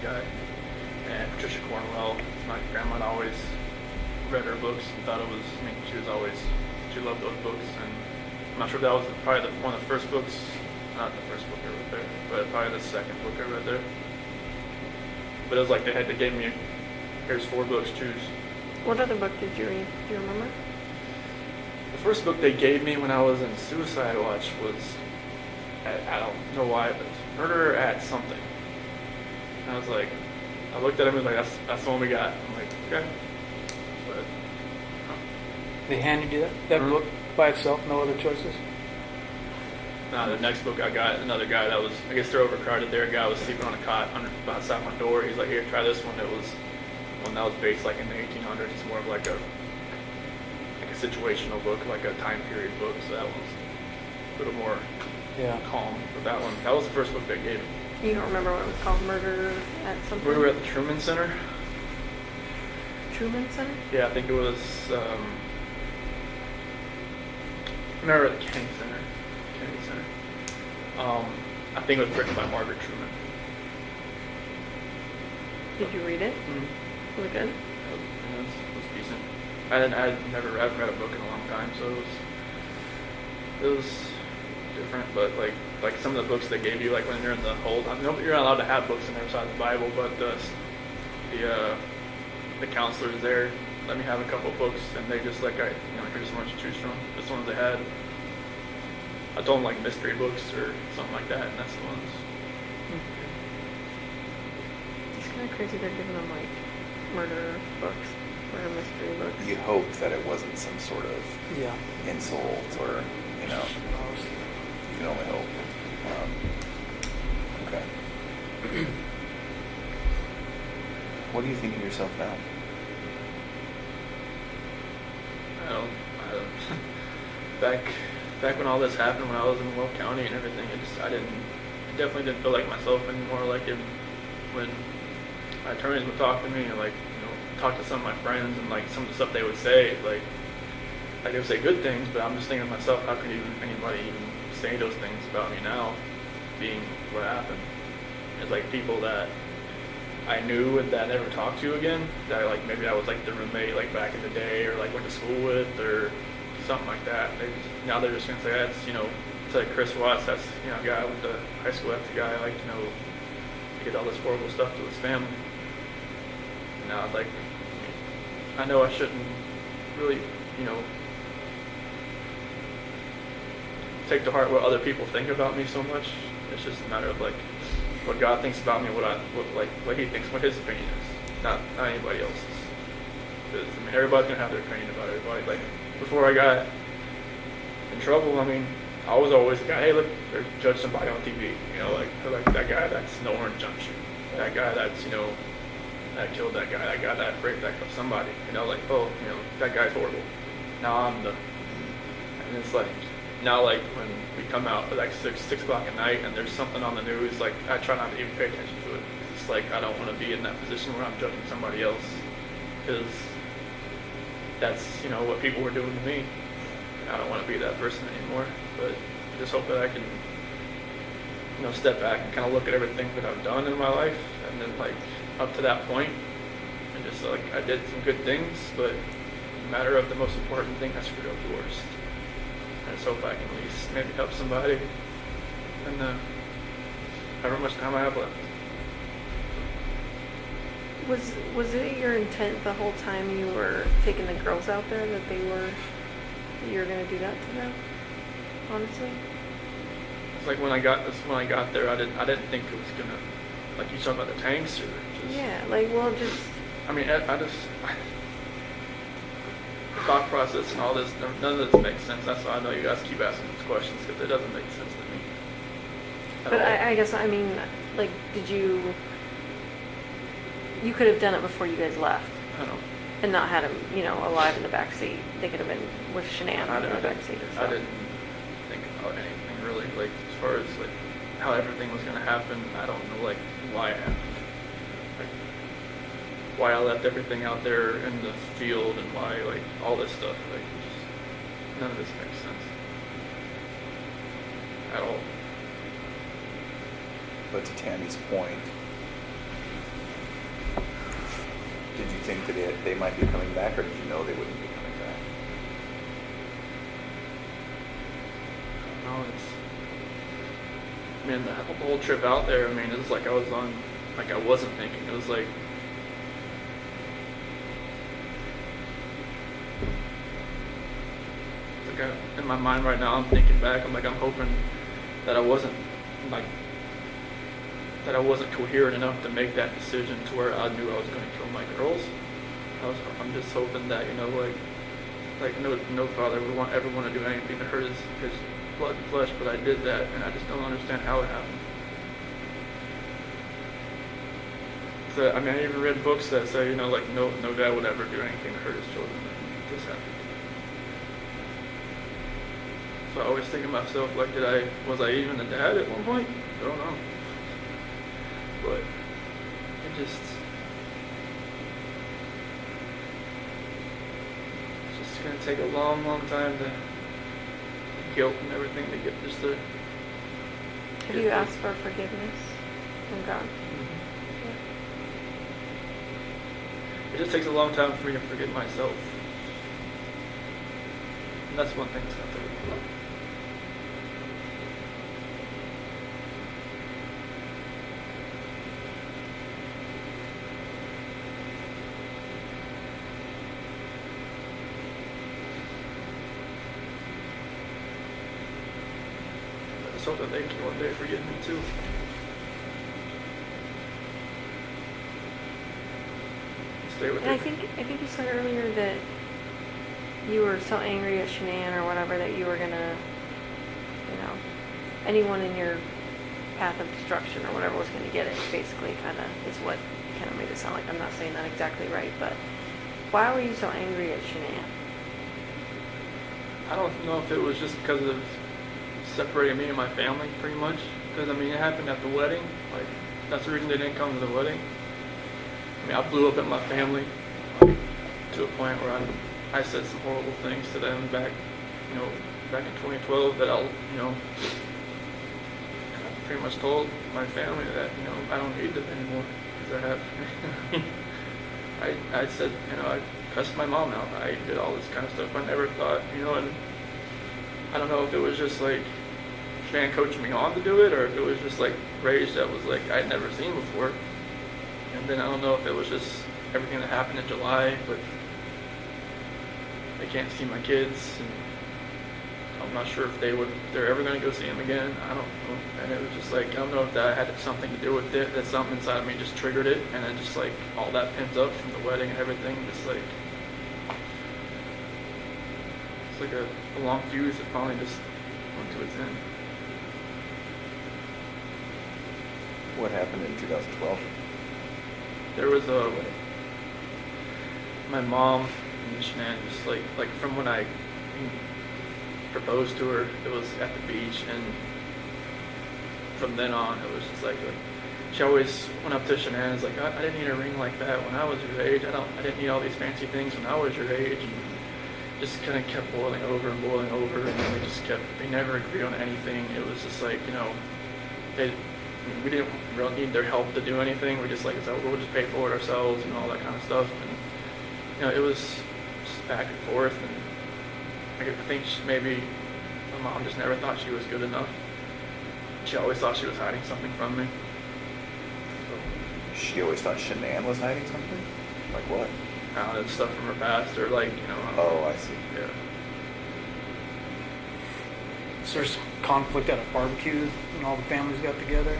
guy. And Patricia Cornwell, my grandma had always read her books and thought it was, I mean, she loved those books. And I'm not sure if that was probably one of the first books, not the first book I read there, but probably the second book I read there. But it was like they gave me, here's 4 books, choose. What other book did you read? Do you remember? The first book they gave me when I was in Suicide Watch was, I don't know why, but Murder at Something. And I was like, I looked at him and was like, that's the one we got. I'm like, okay. But, They handed you that book by itself, no other choices? no, the next book I got, another guy that was, I guess they're overcrowded there. A guy was sleeping on a cot outside my door. He's like, here, try this one. It was one that was based like in the 1800s. It's more of like a situational book, like a time period book. So that was a little more calm with that one. That was the first book they gave me. You don't remember what it was called? Murder at Something? We were at the Truman Center. Truman Center? Yeah, I think it was, no, we were at the Kennedy Center. I think it was written by Margaret Truman. Did you read it? Mm-hmm. Was it good? It was decent. I haven't read a book in a long time, so it was different. But like some of the books they gave you, like when you're in the hold, you're not allowed to have books in there besides the Bible, but the counselors there let me have a couple books, and they just like, here's one to choose from. This ones they had. I told them like mystery books or something like that, and that's the ones. It's kind of crazy they're giving them like murder books, murder mystery books. You hope that it wasn't some sort of insult or, you can only hope. Okay. What do you think of yourself now? I don't back when all this happened, when I was in Will County and everything, I definitely didn't feel like myself anymore. Like when my attorneys would talk to me and talk to some of my friends and like some of the stuff they would say, like they would say good things, but I'm just thinking to myself, how can anybody even say those things about me now, being what happened? It's like people that I knew and that I never talked to again, that like maybe I was like the roommate like back in the day, or like went to school with, or something like that. Now they're just gonna say that's it's like Chris Watts, that's a guy I went to high school, that's the guy like he did all this horrible stuff to his family. And now like I know I shouldn't really take to heart what other people think about me so much. It's just a matter of like what God thinks about me, what He thinks, what His opinion is, not anybody else's. Because everybody's gonna have their opinion about everybody. Like before I got in trouble, I was always the guy, hey, look, they judge somebody on TV, like that guy that's no orange jumpsuit, that guy that's that killed that guy that raped somebody, that guy's horrible. Now and it's like now, like when we come out at like 6 o'clock at night and there's something on the news, like I try not to even pay attention to it. It's like I don't want to be in that position where I'm judging somebody else, because that's what people were doing to me. I don't want to be that person anymore. But I just hope that I can step back and kind of look at everything that I've done in my life, and then like up to that point, and just like I did some good things, but no matter of the most important thing, I screwed up the worst. I just hope I can at least maybe help somebody, and however much time I have left. Was it your intent the whole time you were taking the girls out there that you were going to do that to them? Honestly, it's like when I got there, I didn't think it was gonna, like you talking about the tanks or just. Yeah, like just. The thought process and all this, none of this makes sense. That's why I know you guys keep asking these questions, because it doesn't make sense to me. But I guess like, did you? You could have done it before you guys left. I don't know. And not had him, alive in the back seat. They could have been with Shanann in the back seat. I didn't think about anything really, like as far as like how everything was gonna happen. I don't know like why it happened. like why I left everything out there in the field and why like all this stuff. Like just, none of this makes sense at all. But to Tammy's point, did you think that they might be coming back, or did you know they wouldn't be coming back? No, it's. I mean, the whole trip out there. I mean, it was like I was on. Like I wasn't thinking. It was like. It's like in my mind right now, I'm thinking back. I'm hoping that I wasn't like. That I wasn't coherent enough to make that decision to where I knew I was going to kill my girls. I'm just hoping that, you know, like no father would ever want to do anything to hurt his blood and flesh, but I did that, and I just don't understand how it happened. So, I mean, I even read books that say, you know, like no dad would ever do anything to hurt his children, and this happened. So I always think of myself like, was I even a dad at one point? I don't know. But it's just gonna take a long time to guilt and everything to get just to. Have you asked for forgiveness from God? Mm-hmm. It just takes a long time for me to forgive myself, and that's one thing that's not there. So that they can one day forgive me too. Stay with And it. I think you said earlier that you were so angry at Shanann or whatever that you were gonna, you know, anyone in your path of destruction or whatever was gonna get it. Basically, kind of is what kind of made it sound like. I'm not saying that exactly right, but why were you so angry at Shanann? I don't know if it was just because of separating me and my family, pretty much. Because I mean, it happened at the wedding. Like that's the reason they didn't come to the wedding. I mean, I blew up at my family to a point where I said some horrible things to them back in 2012 that I pretty much told my family that I don't need them anymore because I said I cussed my mom out. I did all this kind of stuff. I never thought and I don't know if it was just like Shanann coaching me on to do it, or if it was just like rage that was like I'd never seen before. And then I don't know if it was just everything that happened in July with they can't see my kids, and I'm not sure if they're ever going to go see them again. I don't know. And it was just like I don't know if that had something to do with it. That something inside of me just triggered it, and then just like all that pent up from the wedding and everything, just like it's like a long fuse that finally just went to its end. What happened in 2012? There was my mom and Shanann just like from when I proposed to her, it was at the beach, and from then on it was just like she always went up to Shanann and was like, I didn't need a ring like that when I was your age. I didn't need all these fancy things when I was your age, and just kind of kept boiling over, and then they never agreed on anything. It was just like we didn't really need their help to do anything. We just we'll just pay for it ourselves and all that kind of stuff. And it was just back and forth. And I think maybe my mom just never thought she was good enough. She always thought she was hiding something from me. So, She always thought Shanann was hiding something? Like what? Stuff from her past, or Oh, I see. Yeah. So there's conflict at a barbecue when all the families got together.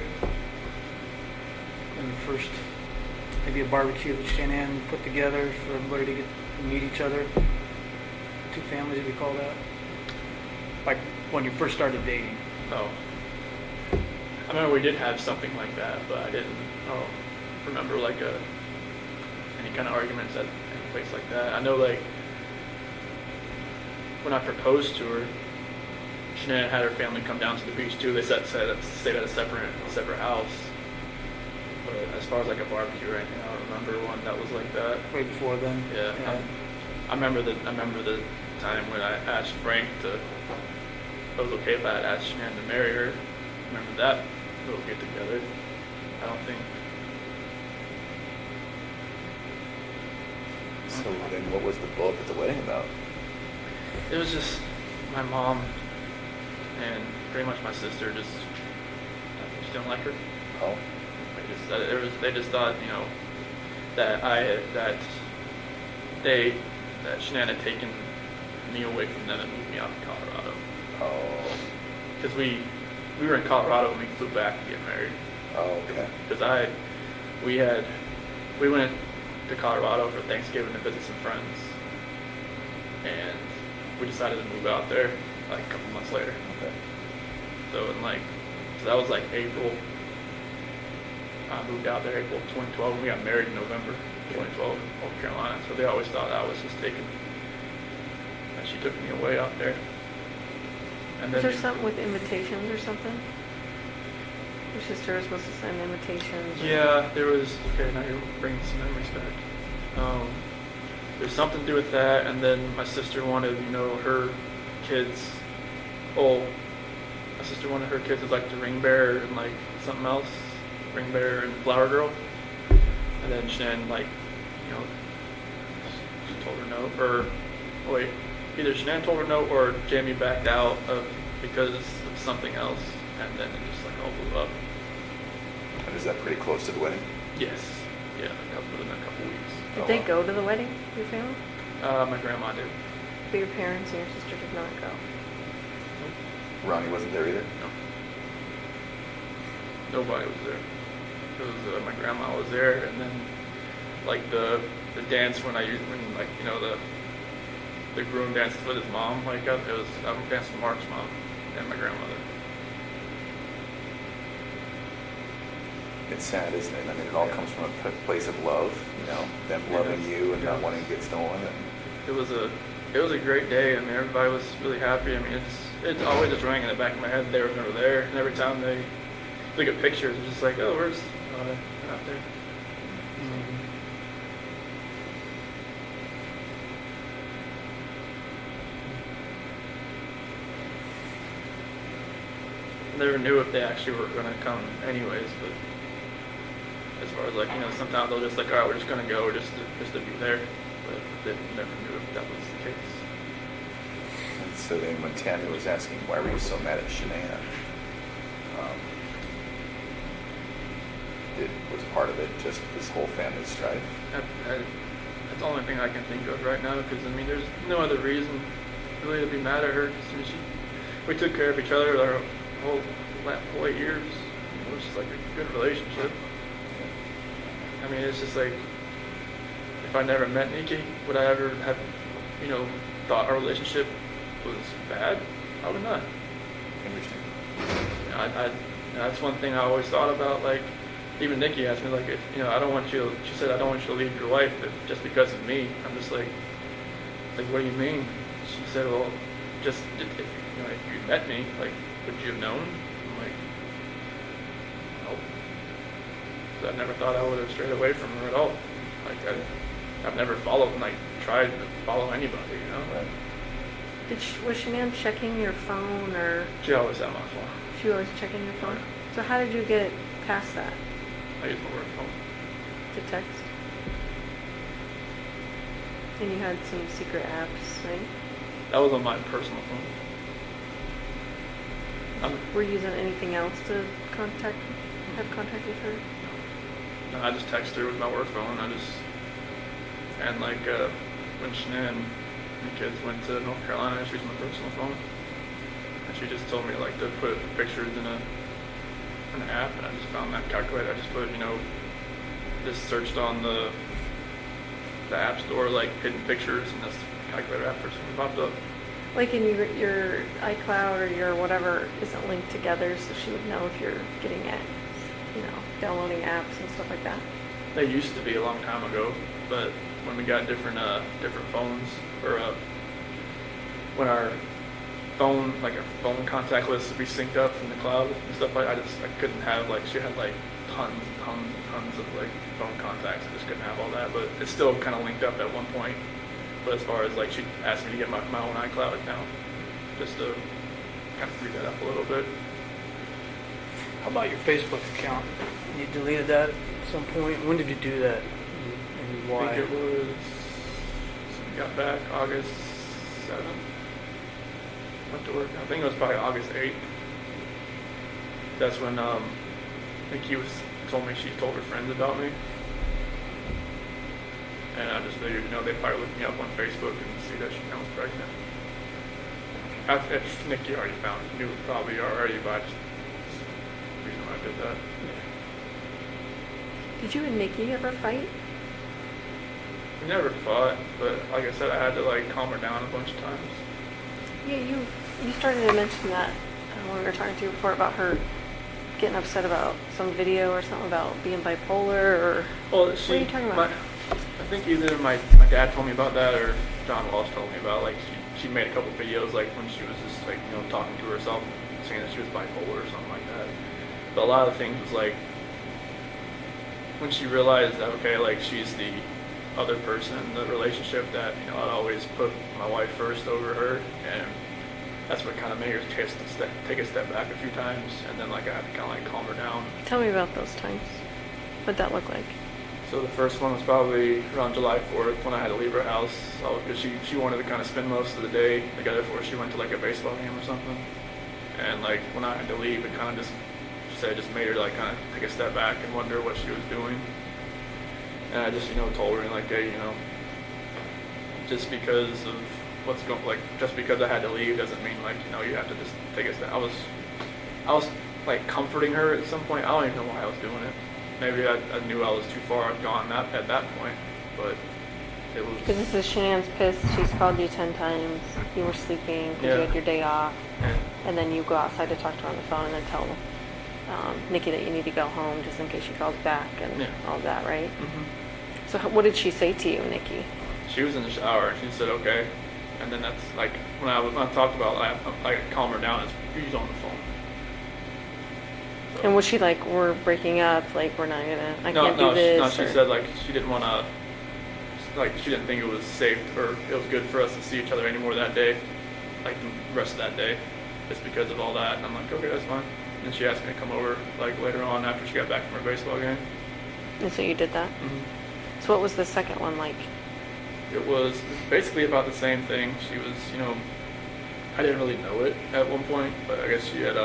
And the first, maybe a barbecue that Shanann put together for everybody to get to meet each other. Two families, if you call that. Like when you first started dating. Oh. I remember we did have something like that, but I didn't remember any kind of arguments at any place like that. I know when I proposed to her, Shanann had her family come down to the beach too. They stayed at a separate house. But as far as like a barbecue or anything, I don't remember one that was like that. Way before then. Yeah. I remember the time when I asked Frank to, if it was okay if I had asked Shanann to marry her. Remember that little get together. I don't think. So then what was the blow up at the wedding about? It was just my mom and pretty much my sister just didn't like her. Oh, They just thought, you know, that that Shanann had taken me away from them and moved me out to Colorado. oh, Because we were in Colorado when we flew back to get married. oh, okay. Because we went to Colorado for Thanksgiving to visit some friends, and we decided to move out there like a couple months later. Okay. So that was like April. I moved out there April 2012, and we got married in November 2012 in North Carolina. So they always thought I was just that she took me away out there. And Is then there something with invitations or something? Your sister was supposed to send invitations. yeah, there was. Okay, now you're bringing some memories back. There's something to do with that, and then my sister wanted, you know, her kids. Oh, my sister wanted her kids as like the ring bearer and like something else, ring bearer and flower girl. And then Shanann, like, you know, she told her no, or wait, either Shanann told her no or Jamie backed out because of something else, and then it just like all blew up. And is that pretty close to the wedding? Yes, yeah, within a couple weeks. Did Oh, they wow. go to the wedding, your family? My grandma did. But your parents and your sister did not go. Ronnie wasn't there either? No, nobody was there. It was my grandma was there, and then like the dance when like, you know, the groom dances with his mom, like I danced with Mark's mom and my grandmother. It's sad, isn't it? I mean, it all comes from a place of love, you know, them loving you and not wanting to get stolen. And It was a great day. I mean, everybody was really happy. I mean, it's always just rang in the back of my head. They were never there, and every time they look at pictures, it's just like, oh, they're not there. Never knew if they actually were going to come anyways, but as far as like, you know, sometimes they'll just like, all right, we're just going to go just to be there, but they never knew if that was the case. And so then when Tammy was asking, why were you so mad at Shanann? Was part of it just this whole family strife? That's the only thing I can think of right now, because I mean, there's no other reason really to be mad at her. 'Cause, I mean, we took care of each other our whole 8 years. It was just like a good relationship. I mean, it's just like, if I never met Nikki, would I ever have, you know, thought our relationship was bad? Probably not. Interesting. You know, that's one thing I always thought about. Like, even Nikki asked me, like, if, you know, she said, I don't want you to leave your wife just because of me. I'm just like, what do you mean? She said, well, just, if you met me, like, would you have known? I'm like, nope. 'Cause I never thought I would have strayed away from her at all. Like, I've never tried to follow anybody, you know? Right. Was Shanann checking your phone, or She always had my phone. she always checking your phone? So how did you get past that? I use my work phone. To text? And you had some secret apps, right? That was on my personal phone. Were you using anything else to have contact with her? No, I just text her with my work phone. And like when Shanann and the kids went to North Carolina, she used my personal phone. And she just told me like to put pictures in an app, and I just found that calculator. I just put, you know, just searched on the app store, like hidden pictures, and this calculator app first one popped up. Like in your iCloud or your whatever isn't linked together, so she would know if you're getting at, you know, downloading apps and stuff like that. They used to be a long time ago, but when we got different phones, or when our phone contact list would be synced up from the cloud and stuff, I couldn't have, like, she had like tons of like phone contacts. I just couldn't have all that, but it's still kind of linked up at one point. But as far as like, she asked me to get my own iCloud account, just to kind of free that up a little bit. How about your Facebook account? You deleted that at some point. When did you do that? And I why? think it was, got back August 7th. Went to work. I think it was probably August 8th. That's when Nikki told me she told her friends about me. And I just figured, they'd probably look me up on Facebook and see that I was pregnant. If Nikki already knew probably already, but the reason why I did that. Did you and Nikki ever fight? We never fought, but like I said, I had to like calm her down a bunch of times. Yeah, you started to mention that when we were talking to you before about her getting upset about some video or something about being bipolar, or Well, what are you talking about? I think either my dad told me about that or John Walsh told me about, like, she made a couple videos like when she was just like talking to herself, saying that she was bipolar or something like that. But a lot of things was like when she realized that, okay, like, she's the other person in the relationship, that I'd always put my wife first over her, and that's what kind of made her take a step back a few times, and then like I had to kind of like calm her down. Tell me about those times. What'd that look like? So the first one was probably around July 4th when I had to leave her house, because she wanted to kind of spend most of the day together before she went to like a baseball game or something. And like when I had to leave, it kind of just made her like kind of take a step back and wonder what she was doing. And I just told her like, hey, just because of what's going, like, just because I had to leave doesn't mean like you have to just take a step. I was like comforting her at some point. I don't even know why I was doing it. Maybe I knew I was too far gone at that point, but it was. Because this is Shanann's pissed. She's called you 10 times. You were sleeping because you had your day off, and then you go outside to talk to her on the phone and then tell Nikki that you need to go home just in case she calls back and all that, right? Mm-hmm. So what did she say to you, Nikki? She was in the shower. She said, okay. And then that's like, when I talked about, I calm her down, she's on the phone. So. And was she like, we're breaking up, like, we're not gonna, I can't do No, this? she said like, she didn't want to, like, she didn't think it was safe or it was good for us to see each other anymore that day, like the rest of that day, just because of all that. And I'm like, okay, that's fine. And then she asked me to come over, like, later on after she got back from her baseball game. And so you did that? Mm-hmm. So what was the second one like? It was basically about the same thing. She was, I didn't really know it at one point, but I guess she had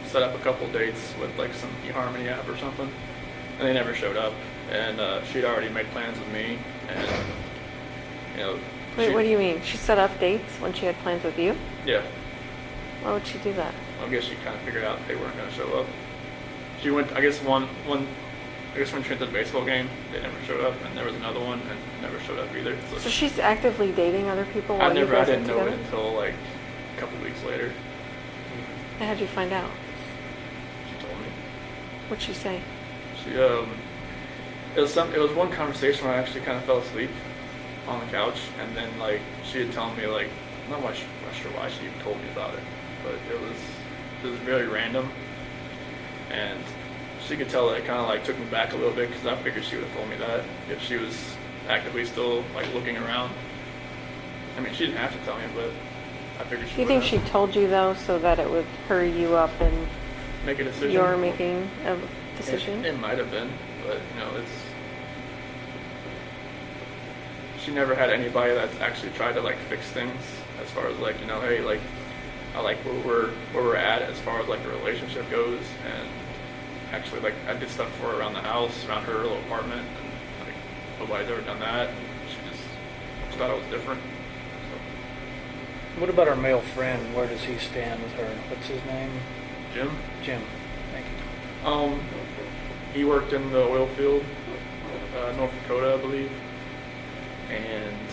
set up a couple dates with like some eHarmony app or something, and they never showed up. And she'd already made plans with me, and Wait, what do you mean? She set up dates when she had plans with you? Yeah. Why would she do that? I guess she kind of figured out they weren't going to show up. She went, I guess when she went to the baseball game, they never showed up, and there was another one, and never showed up either. So she's actively dating other people I while you guys didn't are know together? it until like a couple weeks later. How did you find out? She told me. What'd she say? She it was one conversation where I actually kind of fell asleep on the couch, and then like she had told me, like, I'm not sure why she even told me about it, but it was very random, and she could tell that it kind of like took me back a little bit, because I figured she would have told me that if she was actively still like looking around. I mean, she didn't have to tell me, but I figured she Do you would think have. she told you though so that it would hurry you up and Make a decision. you're making a decision? It might have been, but she never had anybody that's actually tried to like fix things, as far as like, hey, like, I like where we're at as far as like the relationship goes, and actually like I did stuff for her around the house, around her little apartment, and like nobody's ever done that. She thought it was different. So. What about our male friend? Where does he stand with her? What's his name? Jim? Jim. Thank you. He worked in the oil field, North Dakota, I believe, and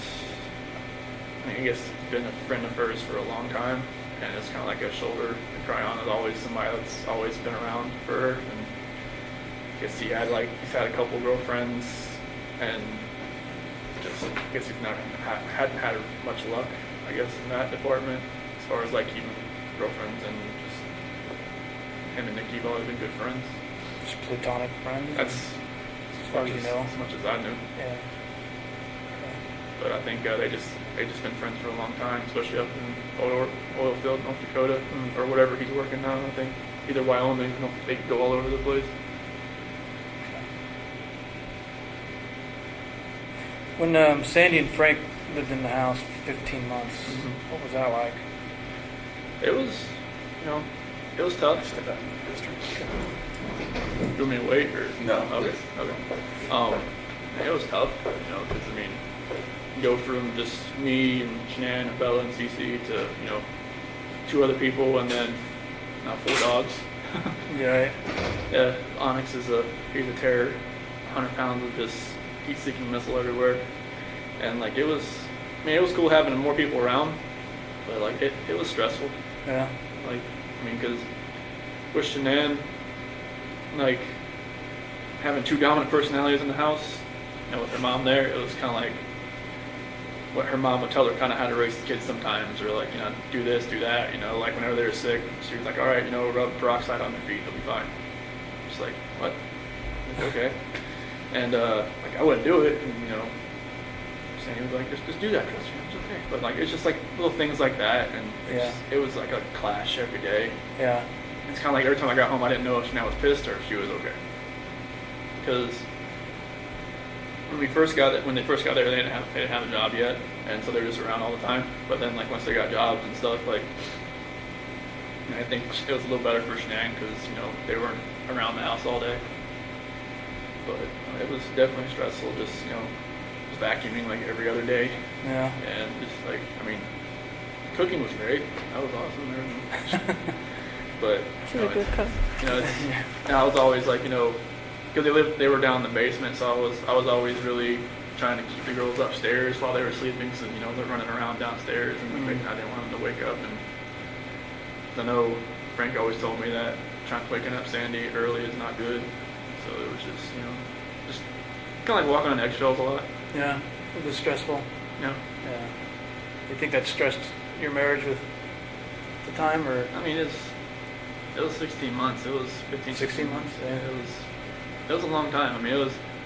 I guess he's been a friend of hers for a long time, and it's kind of like a shoulder to cry on. Is always somebody that's always been around for her, and I guess he's had a couple girlfriends, and just I guess he's hadn't had much luck, I guess, in that department as far as like keeping girlfriends, and just him and Nikki have always been good friends. Just platonic friends? That's as far as you know? as much as I knew. Yeah. Okay. But I think they just been friends for a long time, especially up in oil field, North Dakota, or whatever he's working now. I think either Wyoming, they go all over the place. When Sandy and Frank lived in the house for 15 months, Mhm. what was that like? It was, it was tough. You want me to wait or? No, Okay. please. Okay. It was tough, because I mean, you go from just me and Shanann and Bella and Cece to 2 other people and then now 4 dogs. Yeah, right. Yeah, Onyx he's a terror, 100 pounds of just heat-seeking missile everywhere, and like it was cool having more people around, but like it was stressful. Yeah. Like, because with Shanann, like, having 2 dominant personalities in the house, with her mom there, it was kind of like what her mom would tell her kind of how to raise the kids sometimes, or like, do this, do that, like whenever they were sick, she was like, all right, rub peroxide on their feet, they'll be fine. Just like, what? Okay. And, like, I wouldn't do it, and, Sandy was like, just do that, Chris, it's okay. But, like, it's just, like, little things like that, and it was, like, a clash every day. Yeah. It's kind of like every time I got home, I didn't know if Shanann was pissed or if she was okay. Because when they first got there, they didn't have a job yet, and so they were just around all the time. But then, like, once they got jobs and stuff, like, I think it was a little better for Shanann because, they weren't around the house all day. But it was definitely stressful, just vacuuming like every other day, Yeah. and just like cooking was great. That was awesome. But She's a good cook. I was always like because they were down in the basement, so I was always really trying to keep the girls upstairs while they were sleeping, so they're running around downstairs, and I didn't want them to wake up. And I know Frank always told me that waking up Sandy early is not good. So it was just kind of like walking on eggshells a lot. Yeah. It was stressful. Yeah. Yeah. You think that stressed your marriage with the time, or? I mean, it was 16 months. It was 15, 16 months. Yeah. It was a long time. I mean, it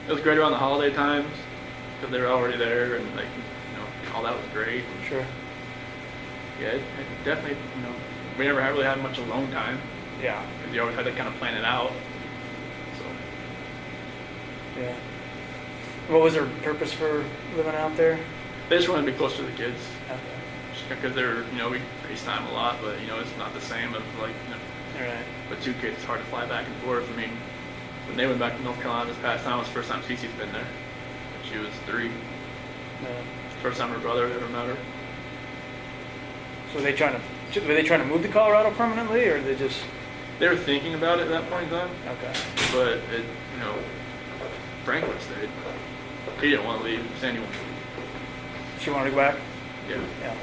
was great around the holiday times because they were already there, and like all that was great. Sure. Yeah, it definitely we never really had much alone time. Yeah. Because you always had to kind of plan it out. Yeah. What was their purpose for living out there? They just wanted to be closer to the kids. Okay. Because they're, we FaceTime a lot, but, it's not the same as, like, All right. with 2 kids, it's hard to fly back and forth. I mean, when they went back to North Carolina this past time, it was the first time Cece's been there. She was 3. Yeah. First time her brother ever met her. So were they trying to move to Colorado permanently, or they just? They were thinking about it at that point in time, Okay. but, Frank would have stayed. He didn't want to leave. Sandy wanted to leave. She wanted to go back? Yeah. Yeah.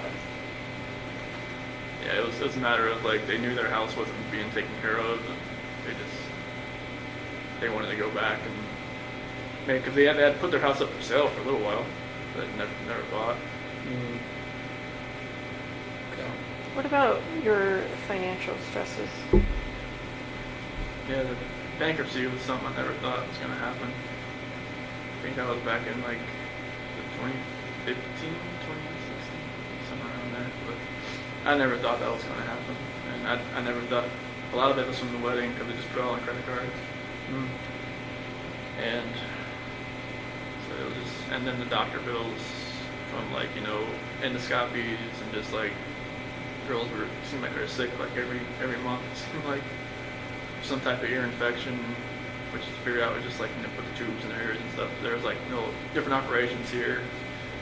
Yeah, it was a matter of, like, they knew their house wasn't being taken care of, and they wanted to go back, and because they had put their house up for sale for a little while, but never bought. Mm. Okay. What about your financial stresses? Yeah, the bankruptcy was something I never thought was going to happen. I think that was back in like 2015, 2016, somewhere around there. But I never thought that was going to happen. And I never thought, a lot of it was from the wedding because they just put it all on credit cards. Mm. And so it was just, and then the doctor bills from like, endoscopies and just like, girls seemed like they were sick like every month. It seemed like some type of ear infection, which to figure out was just like put the tubes in their ears and stuff. There was like different operations here,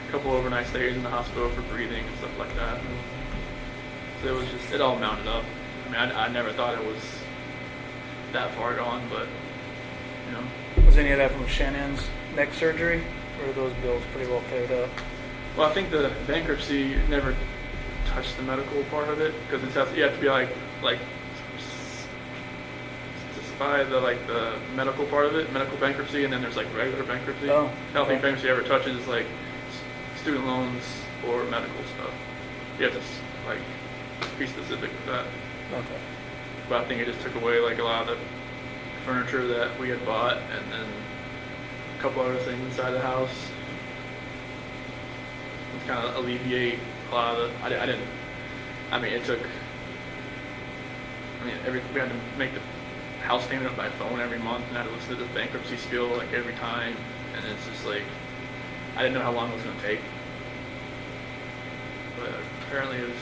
a couple overnight stays in the hospital for breathing and stuff like that. So it was just, it all mounted up. I mean, I never thought it was that far gone, but Was any of that from Shannon's neck surgery, or are those bills pretty well paid up? Well, I think the bankruptcy never touched the medical part of it because you have to be like specify the medical part of it, medical bankruptcy, and then there's like regular bankruptcy. Oh, I don't think okay. bankruptcy ever touches like student loans or medical stuff. You have to like be specific with that. Okay. But I think it just took away like a lot of the furniture that we had bought, and then a couple other things inside the house. To kind of alleviate a lot of the, it took, we had to make the house payment up by phone every month, and I had to listen to the bankruptcy spiel like every time, and it's just like, I didn't know how long it was going to take. But apparently it was,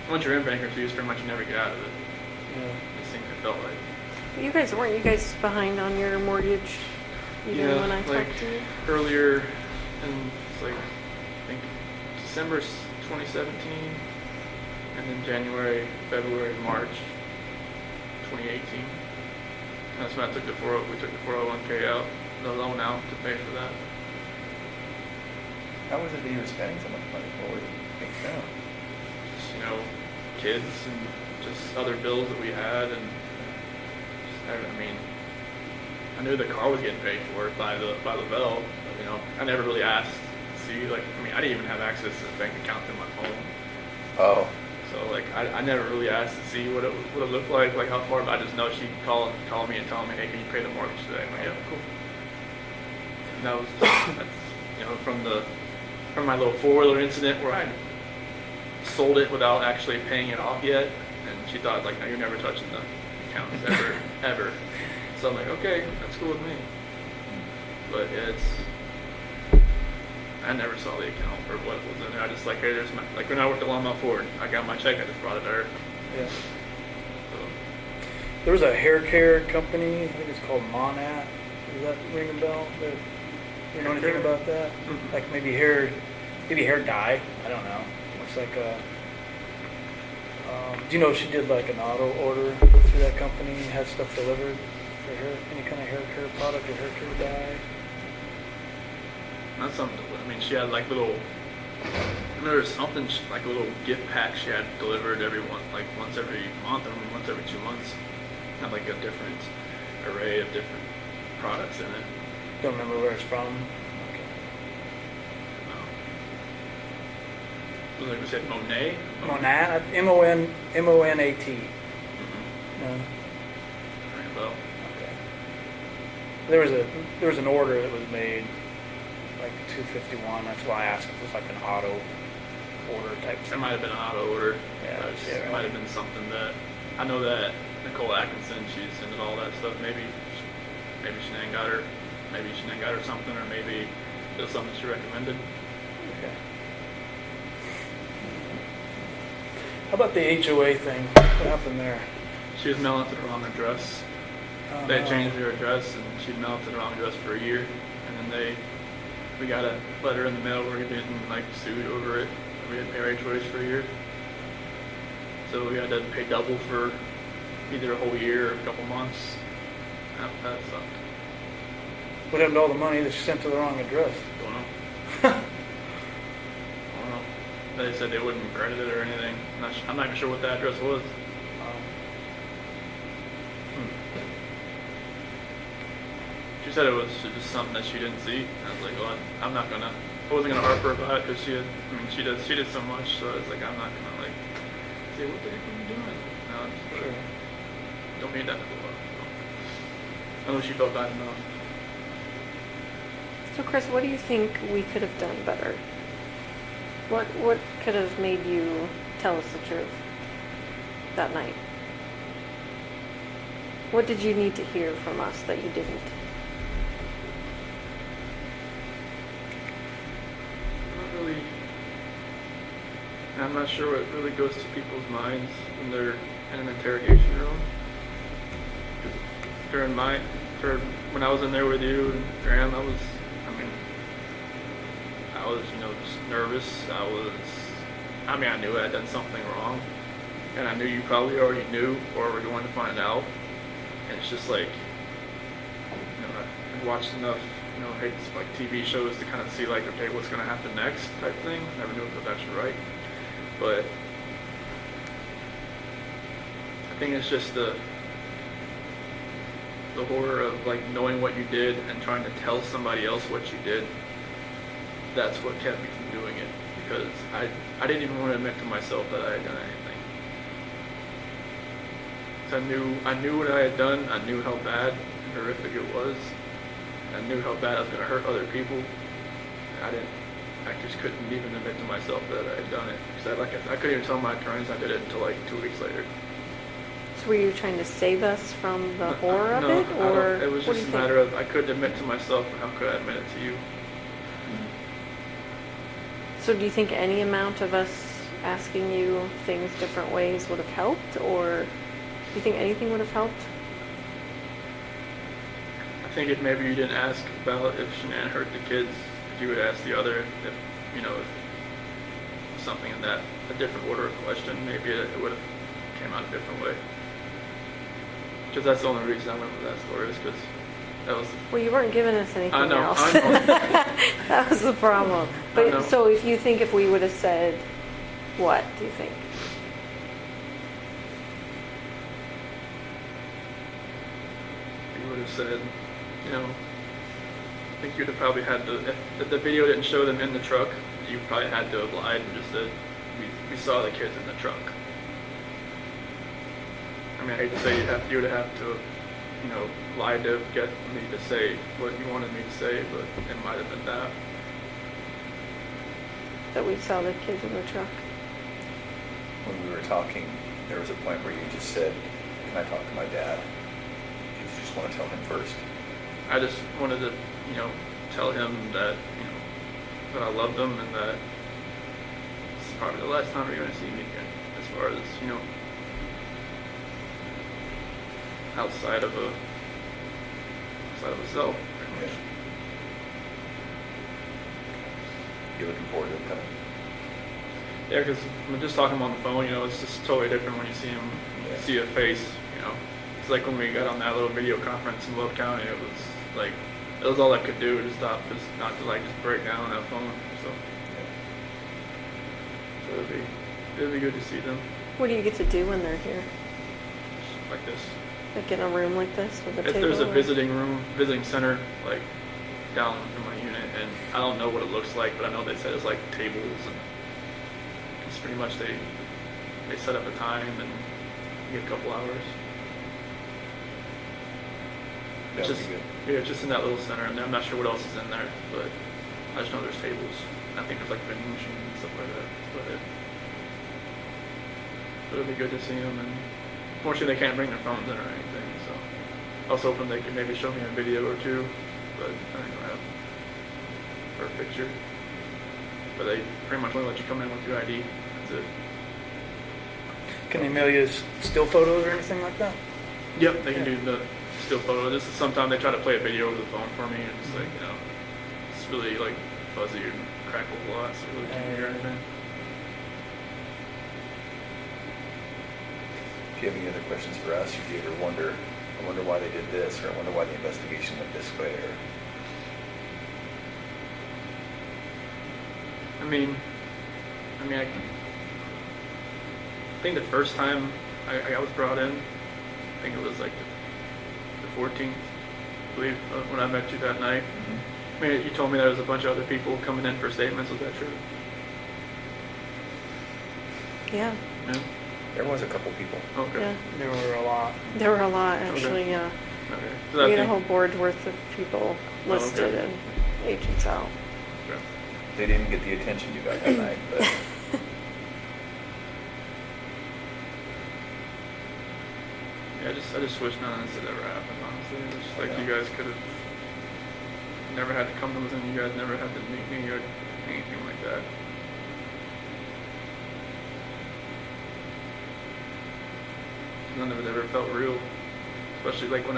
once you're in bankruptcy, it's pretty much you never get out of it. Yeah. These things it felt like. Weren't you guys behind on your mortgage even when I like talked to you? earlier in, it's like, I think December 2017, and then January, February, March 2018. That's when we took the 401k out, the loan out to pay for that. How was it that you were spending so much money? What were you thinking of? Just, kids and just other bills that we had, and I knew the car was getting paid for by the bell. But, I never really asked to see. I didn't even have access to the bank account through my phone. Oh. So I never really asked to see what it looked like how far. But I just know she'd call me and tell me, hey, can you pay the mortgage today? I'm like, yeah, cool. And that was that's from my little 4-wheeler incident where I sold it without actually paying it off yet, and she thought no, you're never touching the accounts ever. So I'm like, okay, that's cool with me. But I never saw the account or what was in there. I just hey, there's when I worked at Longmont Ford, I got my check, I just brought it to her. Yeah. So, There was a hair care company, I think it's called Monat. Does that ring a bell? You know anything about that? Mhm. Like maybe hair dye. I don't know. Looks like a. Do you know she did like an auto order through that company and had stuff delivered for her, any kind of hair care product or hair care dye? not something. She had little. There was something like a little gift pack she had delivered once every month or once every 2 months. Had a different array of different products in it. Don't remember where it's from. Okay. Like we said, Monet. Monat, Monat. Mm-hmm. No. Rainbow. Okay. There was an order that was made, like $251. That's why I asked if it was like an auto order type It thing. might have been an auto order. Yeah, It right. might have been something that I know that Nicole Atkinson, she's into all that stuff. Maybe Shanann got her. Maybe Shanann got her something, or maybe it was something she recommended. Okay. How about the HOA thing? What happened there? She was mailing to the wrong address. They had changed their address, and she'd mailed to the wrong address for a year. And then we got a letter in the mail where we had been sued over it. We had to pay our HOAs for a year. So we had to pay double for either a whole year or a couple months. That sucked. What happened to all the money that she sent to the wrong address? Don't know. I don't know. They said they wouldn't credit it or anything. I'm not even sure what the address was. She said it was just something that she didn't see. I was like, well, I wasn't gonna harp her about it because she did so much. So I was like, I'm not gonna say what the heck are you doing? No, just Sure. don't need that. I know she felt bad enough. So Chris, what do you think we could have done better? What could have made you tell us the truth that night? What did you need to hear from us that you didn't? Not really. I'm not sure what really goes to people's minds when they're in an interrogation room. When I was in there with you and Graham, I was just nervous. I knew I had done something wrong, and I knew you probably already knew or were going to find out. And it's just I've watched enough, TV shows to kind of see okay, what's going to happen next type thing. Never knew if it was actually right, but I think it's just the horror of knowing what you did and trying to tell somebody else what you did. That's what kept me from doing it, because I didn't even want to admit to myself that I had done anything. 'Cause I knew what I had done. I knew how bad and horrific it was. I knew how bad I was going to hurt other people. I just couldn't even admit to myself that I had done it. Because I couldn't even tell my attorneys I did it until like 2 weeks later. So were you trying to save us from the horror of No, it, or it was what do just you a think? matter of I couldn't admit to myself, and how could I admit it to you? So do you think any amount of us asking you things different ways would have helped, or do you think anything would have helped? I think if maybe you didn't ask about if Shanann hurt the kids, if you would ask the other, if something in that, a different order of question, maybe it would have came out a different way. Because that's the only reason I went with that story, is because that was Well, you weren't giving us anything I know. else. That was the problem. know. But so if you think if we would have said, what do you think? you would have said, I think you'd have probably had to, if the video didn't show them in the truck, you probably had to have lied and just said, we saw the kids in the truck. I mean, I hate to say you would have to, lie to get me to say what you wanted me to say, but it might have been that. That we saw the kids in the truck? When we were talking, there was a point where you just said, "Can I talk to my dad?" Did you just want to tell him first? I just wanted to, tell him that, that I loved him and that it's probably the last time you're going to see me again, as far as, outside of a cell, pretty much. You looking forward to it coming? Yeah, because I'm just talking on the phone, it's just totally different when you see him, Yeah. see a face, It's like when we got on that little video conference in Love County, it was like, it was all I could do to stop, just not to just break down on that phone, so. So it'd be good to see them What do you get to do when they're here? just like this. Like in a room like this with a If table? there's a or- visiting center, like down in my unit, and I don't know what it looks like, but I know they said it's like tables, and it's pretty much they set up a time and you get a couple hours. That It's would just be good. yeah, it's just in that little center, and I'm not sure what else is in there, but I just know there's tables. I think there's like vending machines and stuff like that. But it'll be good to see them, and fortunately they can't bring their phones in or anything, so I was hoping they could maybe show me a video or two, but I don't know, or a picture. But they pretty much only let you come in with your ID. That's it. Can they mail you still photos or anything like that? Yep, they can Yeah. do the still photo. This is sometimes they try to play a video over the phone for me, and it's like, it's really like fuzzy and crackles a lot, so you really can't hear anything. If you have any other questions for us, or do you ever wonder, I wonder why they did this, or I wonder why the investigation went this way, or I think the first time I was brought in, I think it was like the 14th, I believe, when I met you that night. I mean, you told me there was a bunch of other people coming in for statements. Was that true? Yeah, Yeah. there was a couple people. Okay. yeah. There were a lot. There were a lot, actually, yeah. Okay. 'Cause We I had a whole think, board worth of people listed okay. and agents out. okay. They didn't get the attention you got that night, but Yeah, I just wish none of this had ever happened, honestly. It's just like Yeah. you guys could have never had to come to within, you guys never had to meet me or anything like that. None of it ever felt real. Especially like when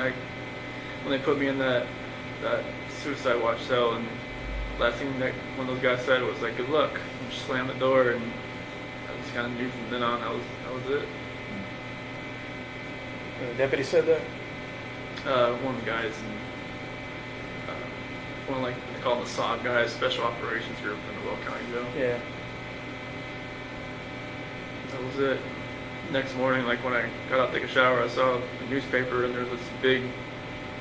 they put me in that suicide watch cell, and last thing that one of those guys said was like, "Good luck," and just slammed the door, and I just kind of knew from then on that was it. The deputy said that? One of the guys, one of like they call them the SOG guys, Special Operations Group in the Will County Jail. Yeah. That was it. Next morning, like when I got out to take a shower, I saw the newspaper and there was this big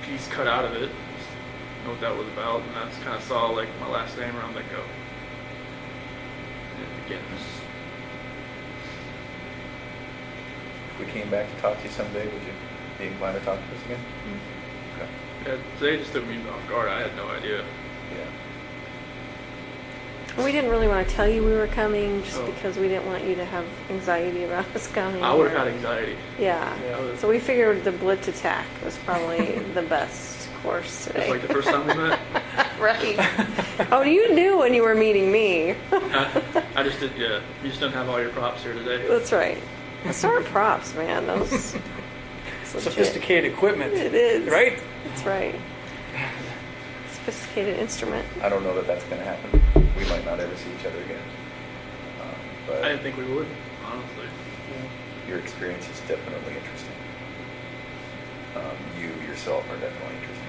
piece cut out of it. Just know what that was about, and I just kind of saw like my last name around like go. And it begins. if we came back to talk to you someday, would you be inclined to talk to us again? Mm-hmm. Okay. Yeah, they just took me off guard. I had no idea. Yeah. We didn't really want to tell you we were coming just Oh. because we didn't want you to have anxiety about us coming. I would have had anxiety. Yeah. Yeah. So we figured the blitz attack was probably the best course today. It's like the first time we met. Right. Oh, you knew when you were meeting me. I just did, yeah. You just didn't have all your props here today. That's right. So our props, man. Those it's legit. Sophisticated equipment. It is. Right? That's right. Sophisticated instrument. I don't know that that's going to happen. We might not ever see each other again. But I didn't think we would, honestly. your experience is definitely interesting. You yourself are definitely interesting.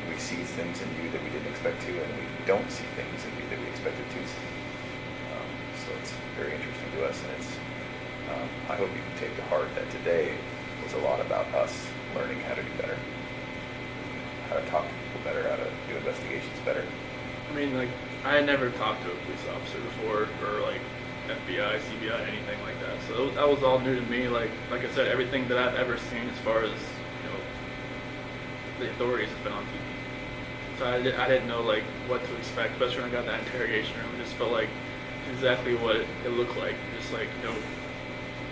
We see things in you that we didn't expect to, and we don't see things in you that we expected to see. So it's very interesting to us, and it's. I hope you can take to heart that today was a lot about us learning how to do better, how to talk to people better, how to do investigations better. I mean, like, I had never talked to a police officer before, or like FBI, CBI, anything like that. So that was all new to me. Like I said, everything that I've ever seen as far as, you know, the authorities has been on TV. So I didn't know like what to expect, especially when I got in that interrogation room. It just felt like exactly what it looked like. Just like, you know,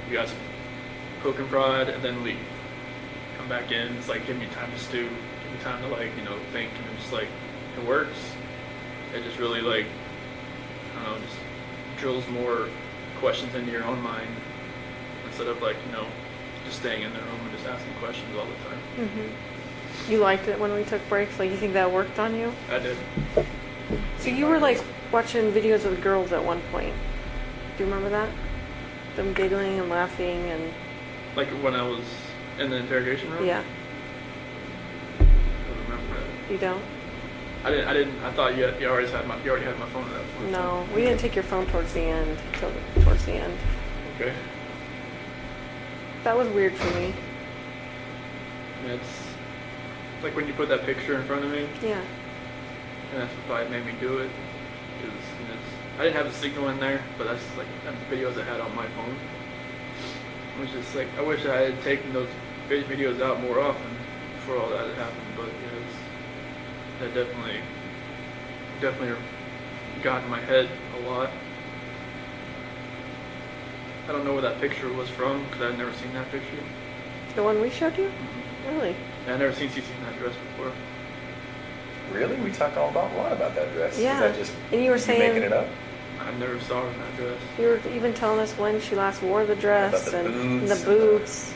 you guys poke and prod and then leave. Come back in. It's like, give me time to stew. Give me time to, like, you know, think. And just like, it works. It just really, like, I don't know, just drills more questions into your own mind instead of, like, you know, just staying in the room and just asking questions all the time. Mm-hmm. You liked it when we took breaks? Like, you think that worked on you? I did. So you were like watching videos of the girls at one point. Do you remember that? Them giggling and laughing and Like when I was in the interrogation room? yeah. I don't remember that. You don't? I didn't. I thought you already had my phone at that point. No, we didn't take your phone towards the end. Towards the end. Okay. That was weird for me. And it's like when you put that picture in front of me, Yeah. and that's what probably made me do it. Because I didn't have the signal in there, but that's like the videos I had on my phone. It was just like, I wish I had taken those videos out more often before all that had happened. But yeah, that definitely got in my head a lot. I don't know where that picture was from because I'd never seen that picture. The one we showed you? Really? I'd never seen Cece in that dress before. Really? We talked a lot about that dress. Yeah. Is that just And you were saying making it up? I never saw her in that dress. You were even telling us when she last wore the dress About the and boots the boots.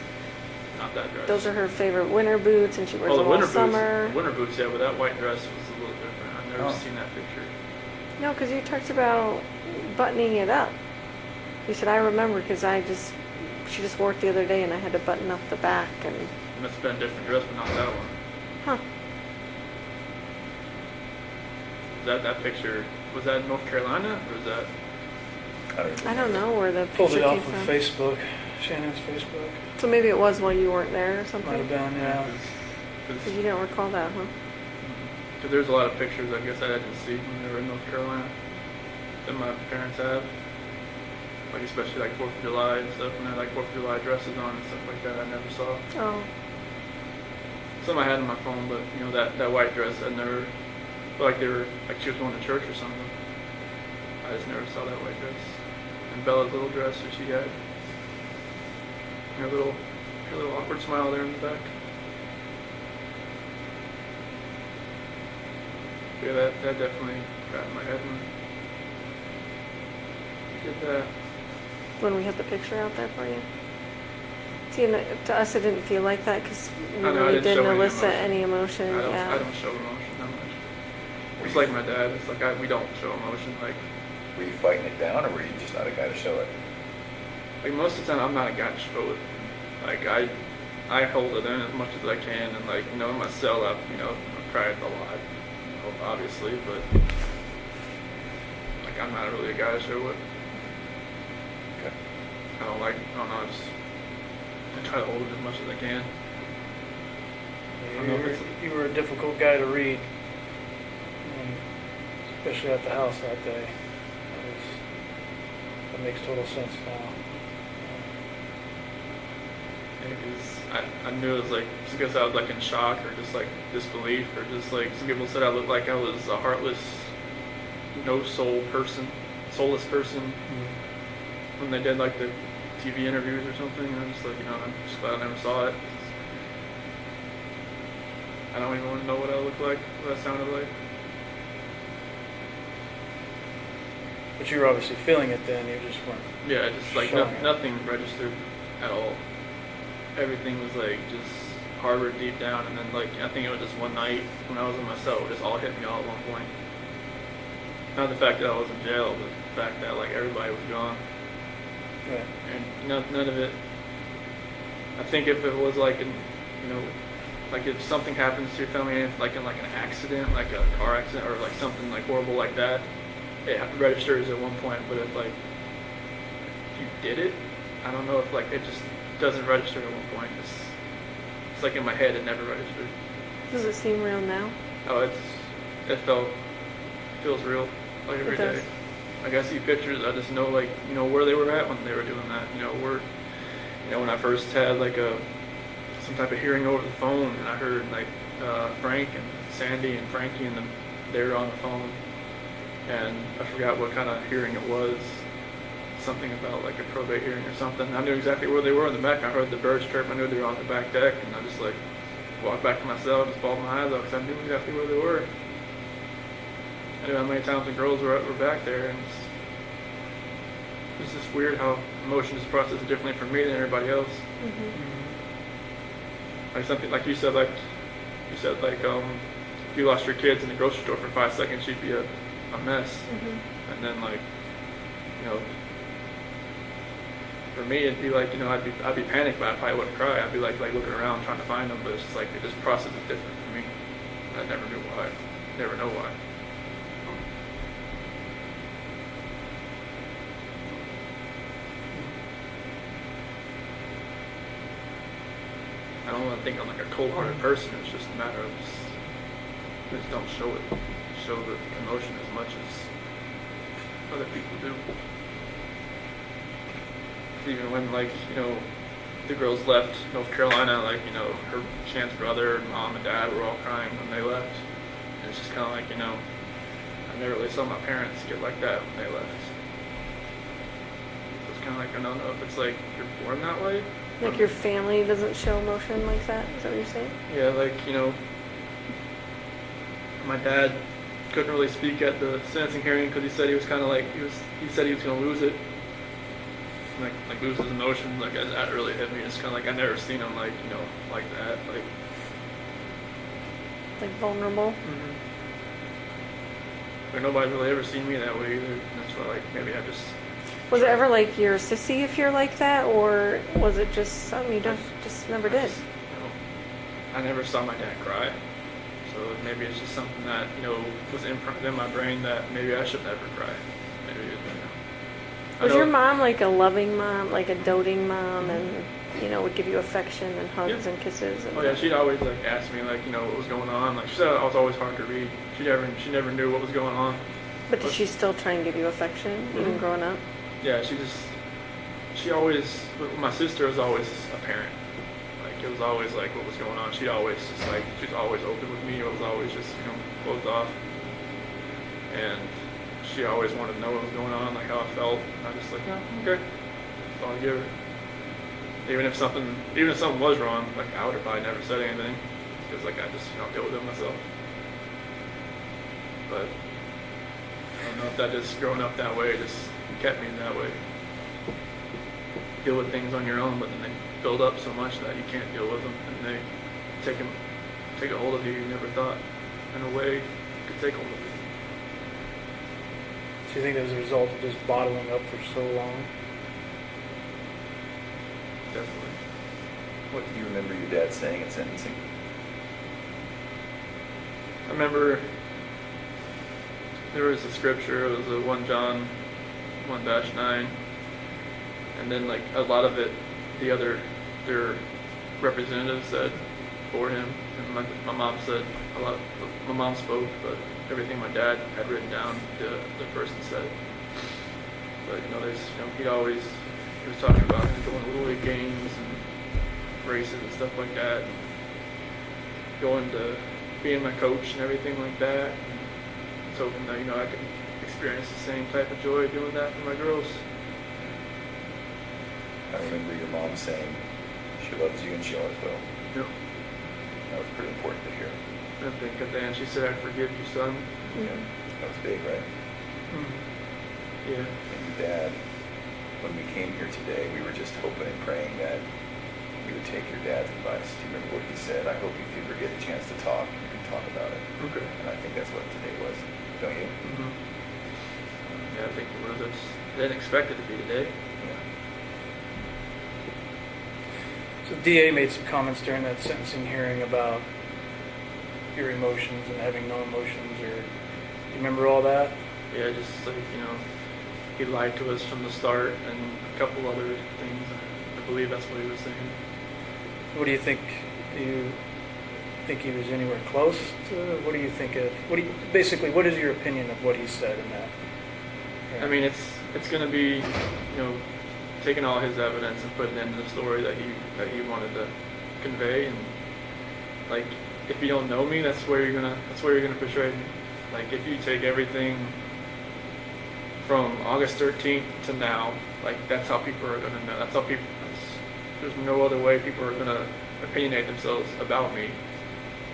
Not that dress. Those are her favorite winter boots, and she wears Oh, the them all winter summer. boots. The winter boots, yeah, but that white dress was a little different. I've never Oh. seen that picture. No, because you talked about buttoning it up. You said, I remember because she just wore it the other day and I had to button up the back and, It must have been a different dress, but not that one. huh. That picture, was that in North Carolina, or was that? I don't know where the Pulled picture it came off of from. Facebook, Shannon's Facebook. So maybe it was while you weren't there or Might have something? been, yeah. Because you don't recall that, huh? Because there's a lot of pictures, I guess, I didn't see when they were in North Carolina that my parents have. Like, especially like 4th of July and stuff, when they had like 4th of July dresses on and stuff like that, I never saw. Oh, Some I had on my phone, but, you know, that white dress, I never, like they were, like she was going to church or something. I just never saw that white dress. And Bella's little dress that she had. Her little awkward smile there in the back. Yeah, that definitely got in my head when you did that. when we had the picture out there for you? See, and to us it didn't feel like that because we I know, I really didn't didn't show any elicit emotion. any emotion. Yeah. I don't show emotion that much. It's like my dad. It's like we don't show emotion. Like Were you fighting it down, or were you just not a guy to show it? most of the time, I'm not a guy to show it. Like I hold it in as much as I can, and like, you know, in my cell, I've cried a lot, you know, obviously, but like I'm not really a guy to show it. Okay. I don't know. I try to hold it as much as I can. You were a difficult guy to read, especially at the house that day. That makes total sense now. Because I knew it was like, just because I was like in shock or just like disbelief, or just like some people said I looked like I was a heartless, no soul person, soulless person when they did like the TV interviews or something. And I'm just like, I'm just glad I never saw it. I don't even want to know what I looked like, what I sounded like. But you were obviously feeling it then, you just weren't. Yeah, just like showing it. nothing registered at all. Everything was like just harbored deep down, and then like I think it was just one night when I was in my cell, it just all hit me all at one point. Not the fact that I was in jail, but the fact that like everybody was gone, Right. and none of it. I think if it was like like if something happens to your family, like in like an accident, like a car accident, or like something like horrible like that, it registers at one point. But if like you did it, I don't know if like it just doesn't register at one point. It's like in my head, it never registered. Does it seem real now? Oh, it feels real, like every It does. day. Like I see pictures, I just know like where they were at when they were doing that. When I first had like some type of hearing over the phone, and I heard like Frank and Sandy and Frankie and them, they were on the phone, and I forgot what kind of hearing it was. Something about like a probate hearing or something. I knew exactly where they were in the back. I heard the birds chirp. I knew they were on the back deck, and I just like walked back to my cell, just balled my eyes out because I knew exactly where they were. I knew how many times the girls were back there, and it's just weird how emotions process differently for me than everybody else. Like something like you said, if you lost your kids in the grocery store for 5 seconds, you'd be a mess. And then like for me, it'd be like, I'd be panicked, but I probably wouldn't cry. I'd be like looking around trying to find them, but it's just like it just processes different for me. I never knew why. Never know why. I don't want to think I'm like a cold-hearted person. It's just a matter of just don't show it. Show the emotion as much as other people do. Even when the girls left North Carolina, her Chan's brother, mom and dad were all crying when they left. And it's just kind of like, I never really saw my parents get like that when they left. So it's kind of like, I don't know if it's like you're born that way. Like your family doesn't show emotion like that? Is that what you're saying? Yeah, my dad couldn't really speak at the sentencing hearing because he said he was kind of like, he said he was going to lose it. Like lose his emotions, that really hit me. It's kind of like I never seen him like that, Like vulnerable? Like nobody's really ever seen me that way either. That's why maybe I just. Was it ever like you're a sissy if you're like that, or was it just something you just never did? I never saw my dad cry, so maybe it's just something that was imprinted in my brain that maybe I should never cry. Maybe Was your mom like a loving mom, like a doting mom, and would give you affection and hugs and kisses? And oh yeah, she'd always ask me what was going on. She said I was always hard to read. She never knew what was going on. But did she still try and give you affection even growing up? Yeah, she always. My sister was always a parent. It was always what was going on. She'd always she was always open with me. It was always just closed off. And she always wanted to know what was going on, how I felt. And I just okay. That's all I give her. Even if something was wrong, I would have probably never said anything because I just deal with it myself. But I don't know if that just growing up that way just kept me that way. Deal with things on your own, but then they build up so much that you can't deal with them, and they take a hold of you never thought in a way could take hold of you. Do you think that was a result of just bottling up for so long? Definitely. What do you remember your dad saying at sentencing? I remember there was a scripture. It was a 1 John 1-9, and then a lot of it, their representatives said for him, and my mom said a lot. My mom spoke, but everything my dad had written down, the person said. But there's he was talking about going to Little League games and races and stuff like that, and going to being my coach and everything like that. And I was hoping that I could experience the same type of joy doing that for my girls. I remember your mom saying she loves you and she always will. Yeah. That was pretty important to hear. I think at the end she said, "I forgive you, son." Yeah, that was big, right? Yeah. And your dad, when we came here today, we were just hoping and praying that you would take your dad's advice. Do you remember what he said? I hope if you ever get a chance to talk, you can talk about it. Okay. And I think that's what today was, don't you? Mm-hmm. Yeah, I think it was. I didn't expect it to be today. Yeah. So DA made some comments during that sentencing hearing about your emotions and having no emotions, or do you remember all that? Yeah, just like, he lied to us from the start and a couple other things. I believe that's what he was saying. What do you think? Do you think he was anywhere close to? What do you think of? Basically, what is your opinion of what he said in that? Yeah. I mean, it's going to be, taking all his evidence and putting it into the story that he wanted to convey. And like, if you don't know me, that's where you're gonna portray me. Like, if you take everything from August 13th to now, like, that's how people are gonna know. There's no other way people are gonna opinionate themselves about me,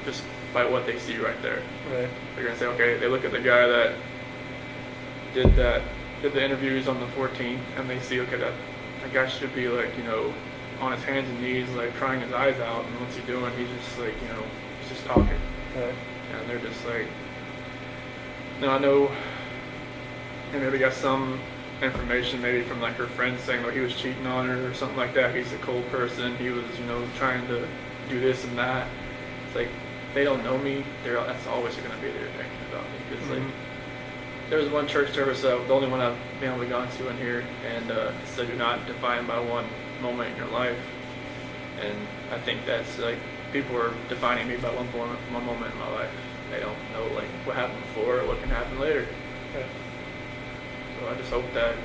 just by what they see right there. Right. They're gonna say, okay, they look at the guy that did the interviews on the 14th, and they see, okay, that guy should be like, on his hands and knees, like crying his eyes out, and what's he doing? He's just like, he's just talking. Right. And they're just like, I know, and maybe got some information maybe from like her friends saying, he was cheating on her or something like that. He's a cold person. He was, trying to do this and that. It's like, they don't know me. That's always going to be their opinion about me. Because like, there was one church service, the only one I've been able to go to in here, and it said, "You're not defined by one moment in your life." And I think that's like, people are defining me by one moment in my life. They don't know like what happened before or what can happen later. Right. So I just hope that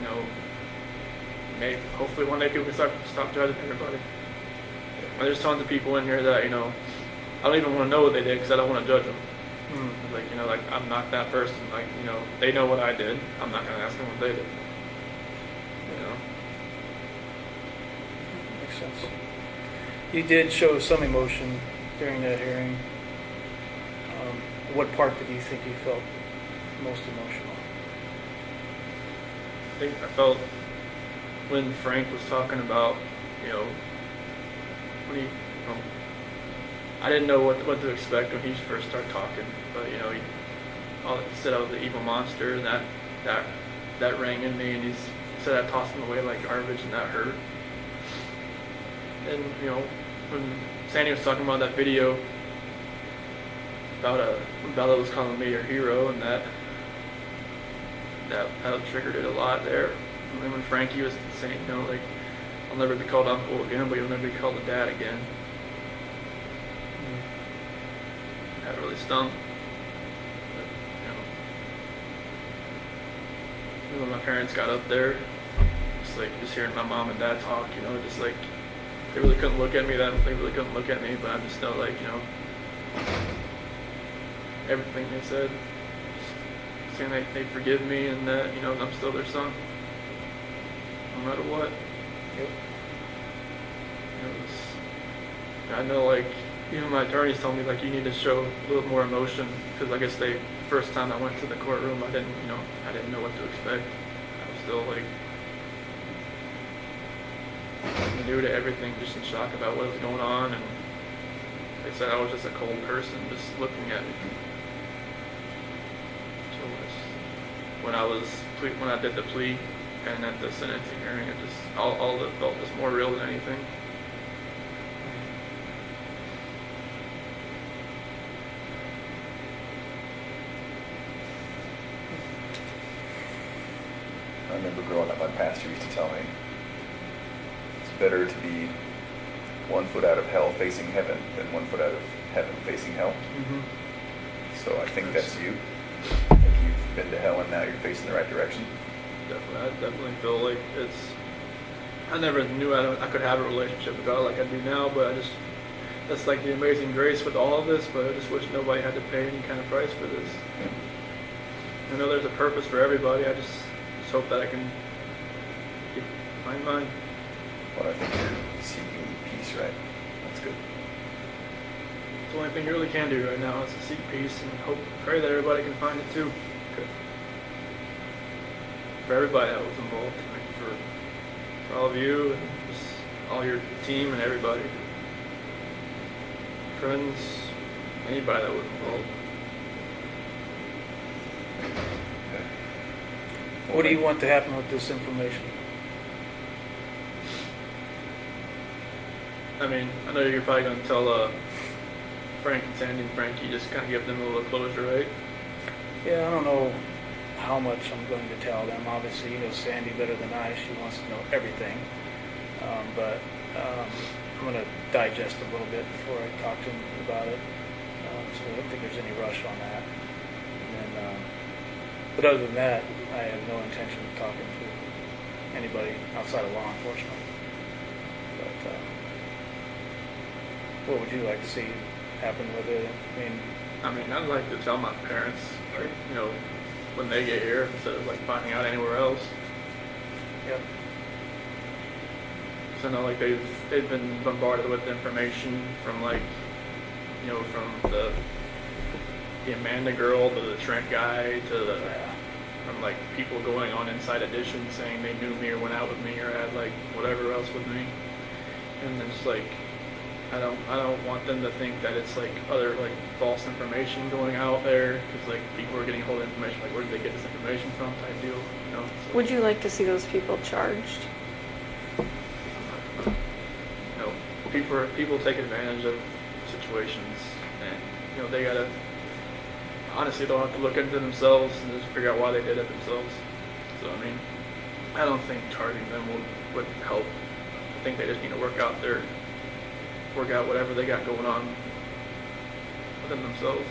maybe hopefully one day people can stop judging everybody. And there's tons of people in here that I don't even want to know what they did because I don't want to judge them. Like, like, I'm not that person. Like, they know what I did. I'm not going to ask them what they did. Makes sense. You did show some emotion during that hearing. What part did you think you felt most emotional? I think I felt when Frank was talking about, when he, I didn't know what to expect when he first started talking, but he said I was the evil monster, and that rang in me, and he said I tossed him away like garbage, and that hurt. And when Sandy was talking about that video about when Bella was calling me her hero, and that triggered it a lot there. And then when Frankie was saying, like, I'll never be called uncle again, but you'll never be called a dad again. That really stung. But, when my parents got up there, just hearing my mom and dad talk, just like, they really couldn't look at me but I just felt like, everything they said, just saying they forgive me and that, I'm still their son, no matter what. Yep. I know, like, even my attorneys told me, like, you need to show a little more emotion, because I guess first time I went to the courtroom, I didn't know what to expect. I was still, like, new to everything, just in shock about what was going on, and they said I was just a cold person, just looking at me. So when I did the plea and at the sentencing hearing, it just all of it felt just more real than anything. I remember growing up, my pastor used to tell me, it's better to be 1 foot out of hell facing heaven than 1 foot out of heaven facing hell. Mm-hmm. So I think that's you. I think you've been to hell and now you're facing the right direction. Definitely, I definitely feel like it's. I never knew I could have a relationship with God like I do now, but that's like the amazing grace with all of this. But I just wish nobody had to pay any kind of price for this. I know there's a purpose for everybody. I just hope that I can find mine. Well, I think you're seeking peace, right? That's good. It's the only thing you really can do right now is to seek peace and pray that everybody can find it too. Good. For everybody that was involved, like for all of you and just all your team and everybody, friends, anybody that was involved. Okay. What do you want to happen with this information? I mean, I know you're probably going to tell Frank and Sandy and Frankie, just kind of give them a little closure, right? Yeah, I don't know how much I'm going to tell them. Obviously, you know Sandy better than I. She wants to know everything. But I'm going to digest a little bit before I talk to them about it. So I don't think there's any rush on that. And then, but other than that, I have no intention of talking to anybody outside of law enforcement. But what would you like to see happen with it? I mean, I'd like to tell my parents, like, you know, when they get here, instead of like finding out anywhere else. Yep. So I know like they've been bombarded with information from like, you know, from the Amanda girl to the Trent guy to the from like people going on Inside Edition saying they knew me or went out with me or had like whatever else with me, and it's like I don't want them to think that it's like other like false information going out there because like people are getting hold of information like where did they get this information from type deal, you know. So, Would you like to see those people charged? you know, people take advantage of situations, and you know they gotta honestly they'll have to look into themselves and just figure out why they did it themselves. So I mean, I don't think charging them would help. I think they just need to work out whatever they got going on within themselves.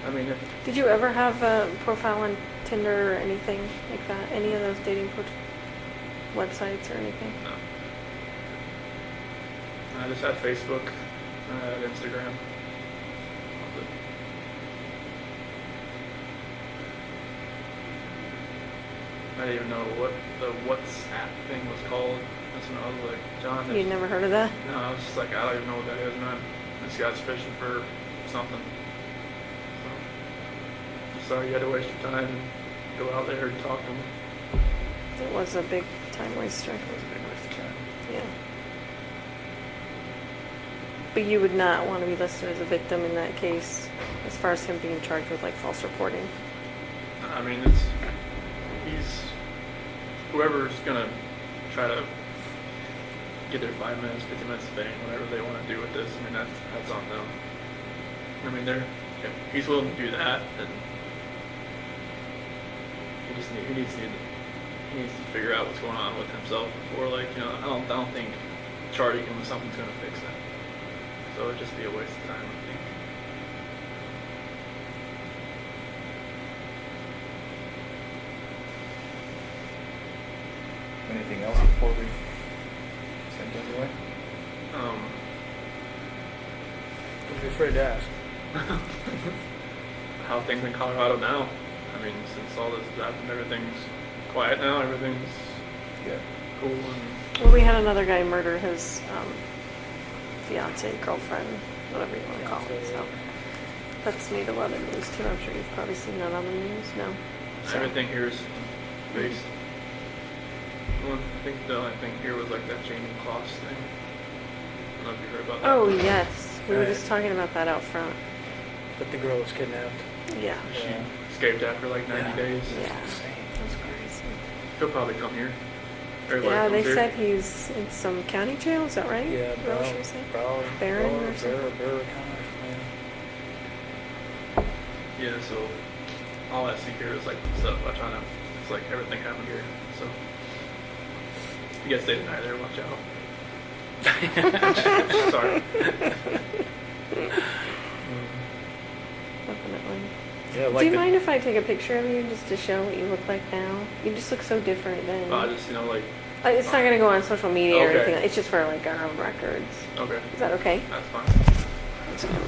I mean, Did you ever have a profile on Tinder or anything like that? Any of those dating websites or anything? no. I just had Facebook, I had Instagram. I didn't even know what the WhatsApp thing was called. That's when I was like, John. You'd never heard of that? No, I was just like, I don't even know what that is, man. This guy's fishing for something. So, sorry you had to waste your time and go out there and talk to him. It was a big time waster. That was a big waste of time. Yeah. But you would not want to be listed as a victim in that case, as far as him being charged with like false reporting. I mean, he's whoever's gonna try to get their 5 minutes, 50 minutes of fame, whatever they want to do with this. I mean, that's on them. I mean, if he's willing to do that, then he needs to figure out what's going on with himself before, like, you know, I don't think charging him with something's gonna fix that. So it'd just be a waste of time, I think. Anything else before we send things away? Don't be afraid to ask. How are things in Colorado now? I mean, since all this has happened, everything's quiet now. Everything's Yeah. cool and Well, we had another guy murder his fiance, girlfriend, whatever you want to call it. So that's made a lot of news too. I'm sure you've probably seen that on the news. No. So- everything here is based. Well, I think the only thing here was like that Jamie Kloss thing. I don't know if you heard about that. Oh yes, we were Right. just talking about that out front. That the girl was kidnapped. Yeah. She Yeah. escaped after like 90 Yeah. days. Yeah. Insane. That's crazy. He'll probably come here. Everybody Yeah, comes they here. said he's in some county jail. Is that right? Yeah, Is that what she said? Barron or something? Barron County, Yeah, so all I see here is like stuff I try to. It's like everything happened here. So if you guys stay tonight there, watch out. Sorry. Definitely. Yeah, Do you mind if I take a picture of you just to show what you look like now? You just look so different then. Just, you know, like, It's not going to go on social media or Okay. anything. It's just for like our own records. okay, Is that okay? that's fine. That's good.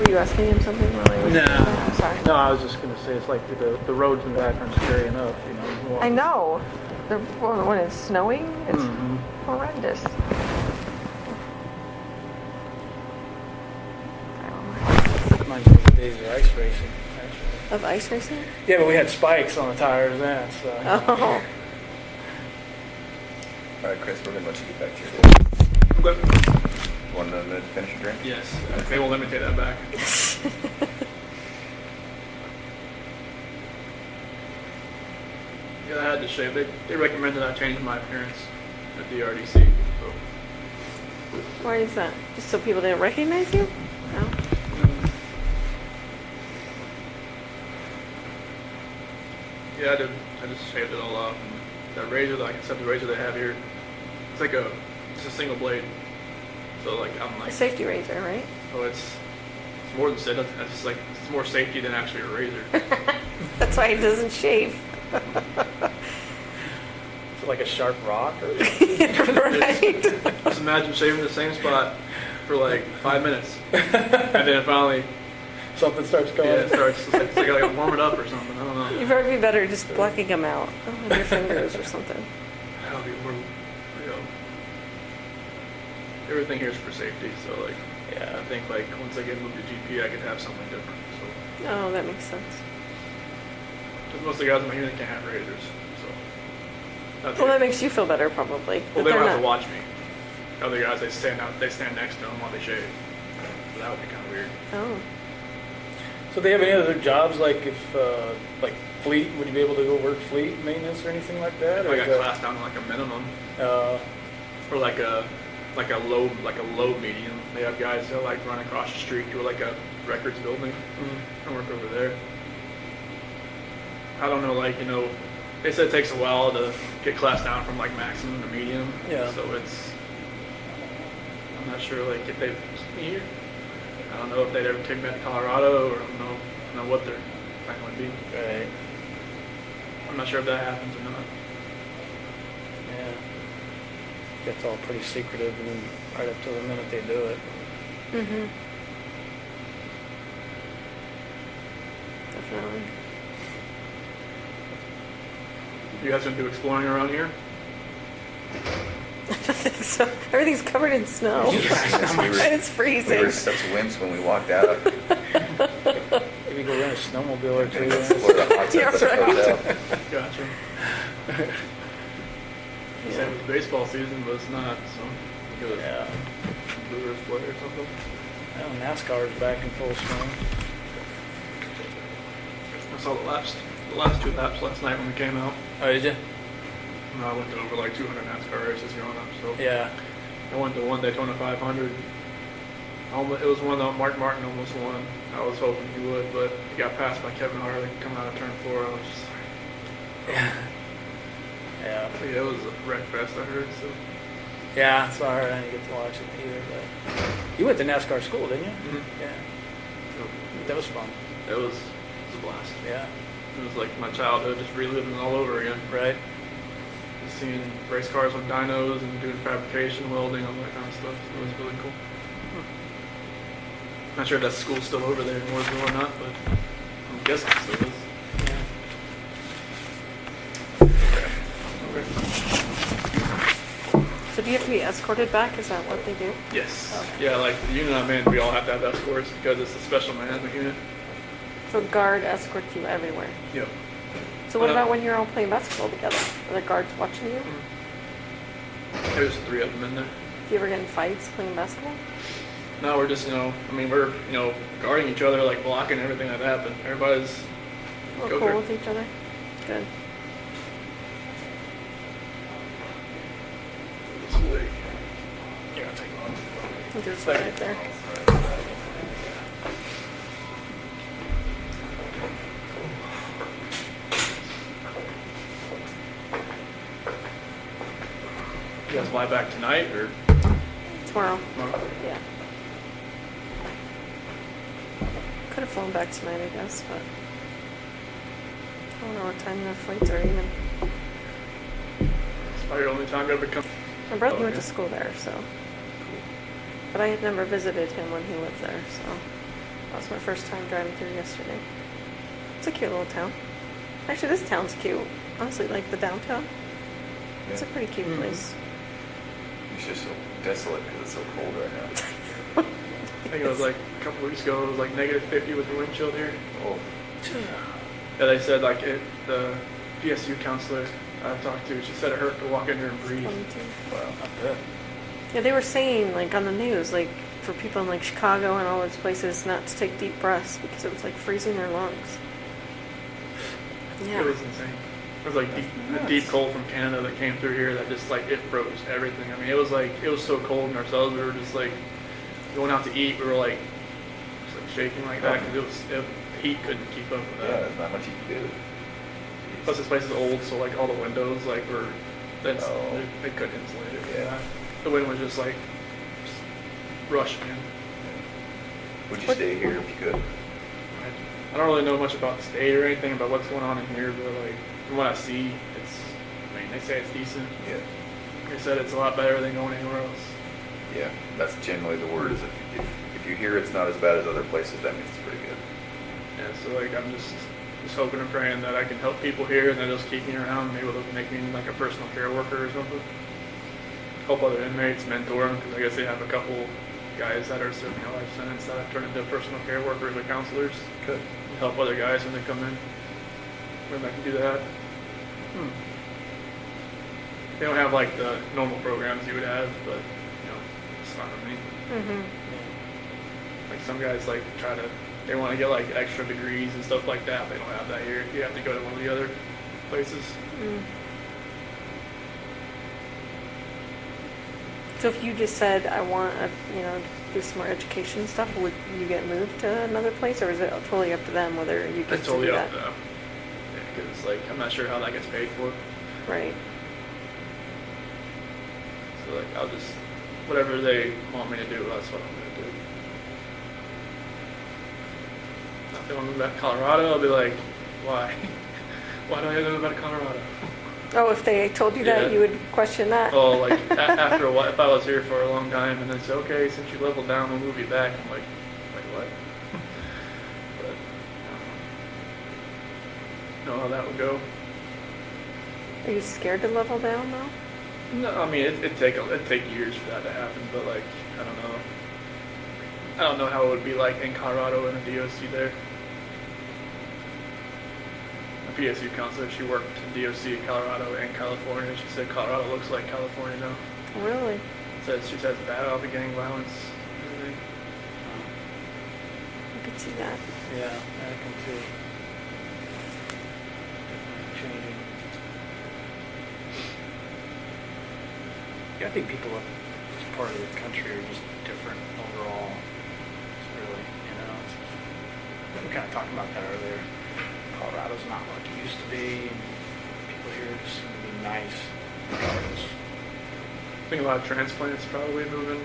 Were you asking him something while I was? Nah. Oh, sorry. No, I was just gonna say, it's like the roads in the background scary enough, you know. I know. When it's snowing, it's Mhm. horrendous. Reminds me of the days of ice racing, actually. Of ice racing? Yeah, but we had spikes on the tires then, so. Oh. All right, Chris, we're going to let you get back to your day. I'm good. You want another minute to finish your drink? Yes, they won't let me take that back. Yeah, I had to shave. They recommended I change my appearance at the RDC. So. Why is that? Just so people didn't recognize you? No. Yeah, I did. I just shaved it all off. And that razor, like except the razor they have here, it's like it's a single blade. So like I'm A like, safety razor, right? oh, it's more than said. It's just like it's more safety than actually a razor. That's why it doesn't shave. Is it like a sharp rock or? Right. Just imagine shaving the same spot for like 5 minutes, and then finally, Something starts going. yeah, it starts. It's like I warm it up or something. I don't know. You'd probably be better just blocking them out on your fingers or something. That'll be more, everything here is for safety. So like, Yeah. I think like once I get moved to GP, I could have something different. So. Oh, that makes sense. Because most of the guys in my unit can't have razors, so. That's Well, it. that makes you feel better, probably. Well, But they they're don't have to not- watch me. Other guys, they stand next to them while they shave. So that would be kind of weird. Oh. So do they have any other jobs, like if, like fleet, would you be able to go work fleet maintenance or anything like that? Or I is got that- classed down to like a minimum, Uh, or like a low medium. They have guys that like run across the street to like a records building and work over there. I don't know, like, they said it takes a while to get classed down from like maximum to medium. Yeah. So I'm not sure like if they've me here. I don't know if they'd ever take me out to Colorado, or I don't know what their plan would be. right. I'm not sure if that happens or not. Yeah. It's all pretty secretive, and then right up to the minute they do it. Mm-hmm. Definitely. You guys gonna do exploring around here? I don't think so. Everything's covered in snow. Yes, And it's we freezing. were such wimps when we walked out. Maybe go rent a snowmobile or two. Explore the hot tub You're at the right. hotel. Gotcha. Same with baseball season, but it's not. So we go to Yeah. Brewers play or something. Well, NASCAR's back in full swing. I saw the last 2 laps last night when we came out. Oh, did you? And I went to over like 200 NASCAR races growing up. So Yeah. I went to one Daytona 500. It was one that Mark Martin almost won. I was hoping he would, but he got passed by Kevin Harvick coming out of turn 4. I was just like, Yeah. Yeah. so yeah, it was a wreck fest, I heard. So Yeah, it's not hard. I didn't get to watch it either. But you went to NASCAR school, didn't you? Mhm. Yeah. so That was fun. it was a blast. Yeah. It was like my childhood, just reliving it all over again. Right. Just seeing race cars with dynos and doing fabrication, welding, all that kind of stuff. So it was really cool. Not sure if that school's still over there in Mooresville or not, but I'm guessing it still is. Yeah. Okay. So do you have to be escorted back? Is that what they do? Yes. Okay. Yeah, like the unit I'm in, we all have to have escorts because it's a special management unit. So guard escorts you everywhere. Yep. So what Uh, about when you're all playing basketball together? Are the guards watching you? There's 3 of them in there. Do you ever get in fights playing basketball? No, we're just, we're, guarding each other, like blocking everything like that, but everybody's We're Go cool for it. with each other? Good. this way. Yeah, I'll take one. There's one right there. You guys fly back tonight or Tomorrow. tomorrow? Yeah. Could have flown back tonight, I guess, but I don't know what time the flights are even. It's probably the only time I ever come. My brother Oh, went to yeah. school there, so. But I had never visited him when he lived there, so that was my first time driving through yesterday. It's a cute little town. Actually, this town's cute. Honestly, like the downtown. It's a Yeah. pretty cute Mhm. place. It's just so desolate because it's so cold right now. I think it was like a couple weeks ago. It was like -50 with the wind chill here. Oh, Yeah, they said like the PSU counselor I talked to, she said it hurt to walk in here and breathe. 22. wow. Not bad. Yeah, they were saying, like, on the news, like, for people in, like, Chicago and all those places not to take deep breaths because it was, like, freezing their lungs. Yeah. It was insane. It was like the deep cold from Canada that came through here that just like it froze everything. I mean, it was so cold in ourselves. We were just like going out to eat. We were like just like shaking like that because the heat couldn't keep up with Yeah, that. there's not much you can do. Plus, this place is old, so like all the windows like were Oh. they couldn't insulate it. Yeah. The wind was just like rushing in. Would you What- stay here if you could? I don't really know much about the state or anything about what's going on in here, but like from what I see, they say it's decent. Yeah. They said it's a lot better than going anywhere else. Yeah, that's generally the word. Is if you hear it's not as bad as other places, that means it's pretty good. Yeah, so like I'm just hoping and praying that I can help people here and that they'll just keep me around. Maybe they'll make me like a personal care worker or something. Help other inmates, mentor them, because I guess they have a couple guys that are serving a life sentence that have turned into personal care workers or counselors. Good. Help other guys when they come in. When I can do that. They don't have like the normal programs you would have, but it's fine with me. Mm-hmm. Like some guys like they want to get like extra degrees and stuff like that. They don't have that here. You have to go to one of the other places. Mm. So if you just said, I want to, do some more education stuff, would you get moved to another place, or is it totally up to them whether you get It's to totally do up that? to them. Because like I'm not sure how that gets paid for. Right. So like I'll just whatever they want me to do, that's what I'm gonna do. If they want me to move back to Colorado, I'll be like, why? Why do I have to move back to Colorado? Oh, if they told you that, Yeah. you would question that? Oh, like after a while, if I was here for a long time and then say, okay, since you leveled down, we'll move you back. I'm like what? But I don't know how that would go. Are you scared to level down, though? No, I mean it'd take years for that to happen, but like I don't know. I don't know how it would be like in Colorado in a DOC there. A PSU counselor, she worked in DOC in Colorado and California. She said Colorado looks like California now. Really? She says bad about the gang violence. And everything. I could see that. Yeah, I can too. Definitely changing. Yeah, I think people in this part of the country are just different overall. It's really, we kind of talked about that earlier. Colorado's not like it used to be. And people here just seem to be nice regardless. I think a lot of transplants probably moving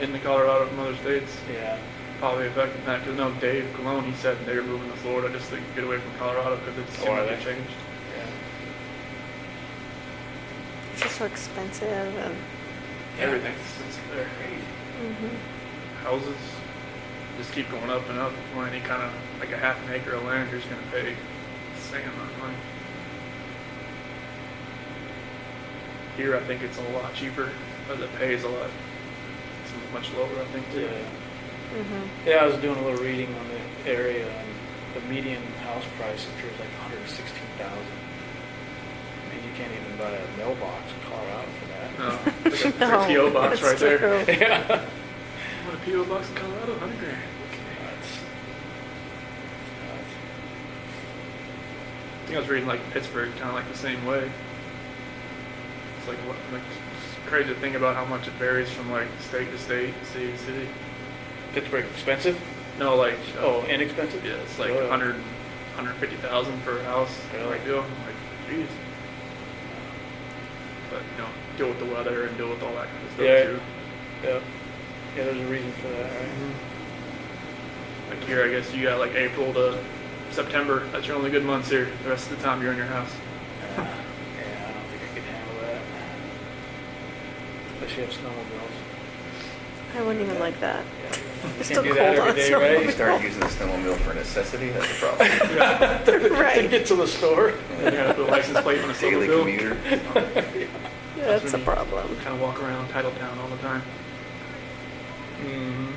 into Colorado from other states. Yeah. Probably affecting that because no, Dave Colon, he said they were moving to Florida just to get away from Colorado because it seemed are like it they? changed. Yeah. It's just so expensive and... Everything's expensive there. Mm-hmm. Houses just keep going up and up. If you want any kind of like a half an acre of land, you're just going to pay the same amount of money. Here, I think it's a lot cheaper, but the pay is it's much lower, I think, too. Yeah. Mm-hmm. Yeah, I was doing a little reading on the area, and the median house price up here is like $116,000. I mean, you can't even buy a mailbox in Colorado for that. No, it's like a No, PO box that's right there. true. Yeah. What a PO box in Colorado, $100,000. Okay. Nuts. I think I was reading like Pittsburgh, kind of like the same way. It's like it's crazy to think about how much it varies from like state to state, city to city. Pittsburgh expensive? No, like Oh, inexpensive? yeah, it's like Oh. 150,000 per house. Really? Like deal. I'm like, geez. But deal with the weather and deal with all that kind of stuff Yeah. too. Yeah. Yeah, there's a reason for that, right? Like Like here, I guess you got like April to September. That's your only good months here. The rest of the time you're in your house. Yeah, I don't think I could handle that. Especially have snowmobiles. I wouldn't even like that. Yeah. It's You still can't do that cold every on day, right? You start using the snowmobile for necessity, that's a problem. To Right. get to the store. You gotta put a license plate on a Daily snowmobile. commuter. Yeah, that's a problem. Kind of walk around Titletown all the time. Mm-hmm.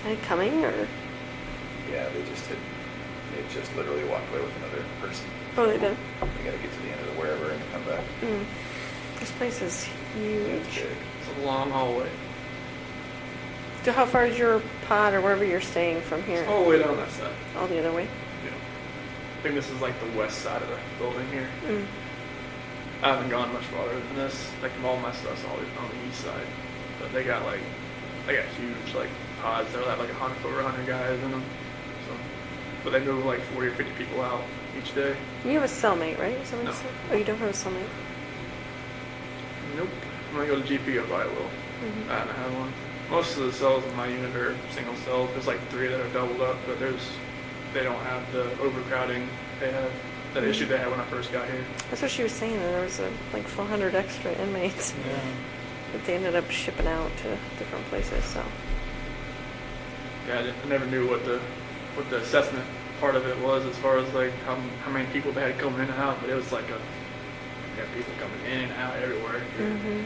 Are they coming or? Yeah, they just literally walked away with another person. Oh, they did. They gotta get to the end of the wherever and come back. Mm. This place is huge. That's big. It's a long hallway. So how far is your pod or wherever you're staying from here? All the way down that side. All the other way? Yeah. I think this is like the west side of the building here. Mm. I haven't gone much farther than this. Like all my stuff's always on the east side. But they got huge like pods that have like over 100 guys in them. So, but they move like 40 or 50 people out each day. You have a cellmate, right? Somebody No. said? Oh, you don't have a cellmate? Nope. When I go to GP, I probably will. Mhm. I haven't had one. Most of the cells in my unit are single cell. There's like 3 that are doubled up, but they don't have the overcrowding they had. That issue they had when I first got here. That's what she was saying, that there was like 400 extra inmates Yeah. that they ended up shipping out to different places, so. Yeah, I never knew what the assessment part of it was as far as like how many people they had coming in and out, but it was like people coming in and out everywhere. Mm-hmm.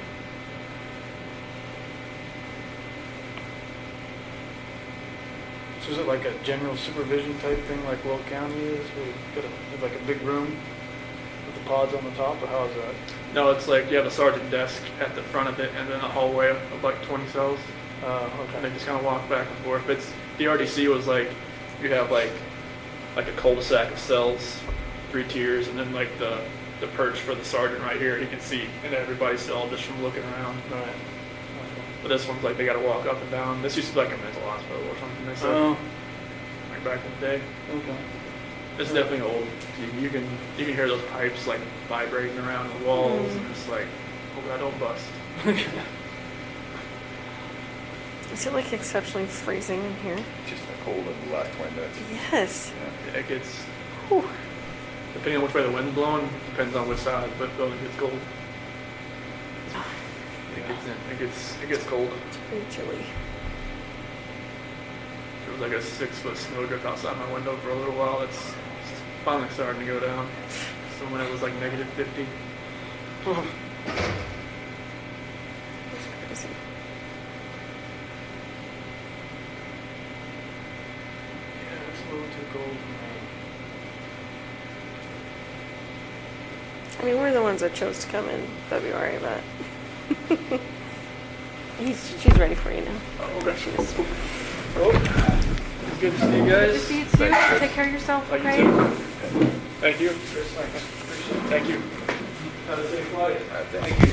So is it like a general supervision type thing like Will County is? Where you got like a big room with the pods on the top, or how is that? No, it's like you have a sergeant desk at the front of it and then a hallway of like 20 cells. And they Okay. just kind of walk back and forth. The RDC was like, you have like a cul-de-sac of cells, 3 tiers, and then like the perch for the sergeant right here, he can see into everybody's cell just from looking around. All right. But this one's like they got to walk up and down. This used to be like a mental hospital or something. They said Oh, like back in the day. okay. It's definitely old. You can hear those pipes like vibrating around the walls, and it's like, hope that don't bust. Is it like exceptionally freezing in here? Just been cold in the last 20 minutes. Yes. Yeah. It gets, Whew. depending on which way the wind's blowing, depends on which side, but the building gets cold. It gets cold. It's pretty chilly. There was like a 6-foot snowdrift outside my window for a little while. It's finally starting to go down. So when it was like -50. That's crazy. Yeah, it's a little too cold for me. I mean, we're the ones that chose to come in February, but she's ready for you now. Oh, okay. She is. Well, it's good to see you Good to guys. see you too. Take care of yourself, Like okay? you too. Thank you. Thank you. Have a safe flight. Thank you.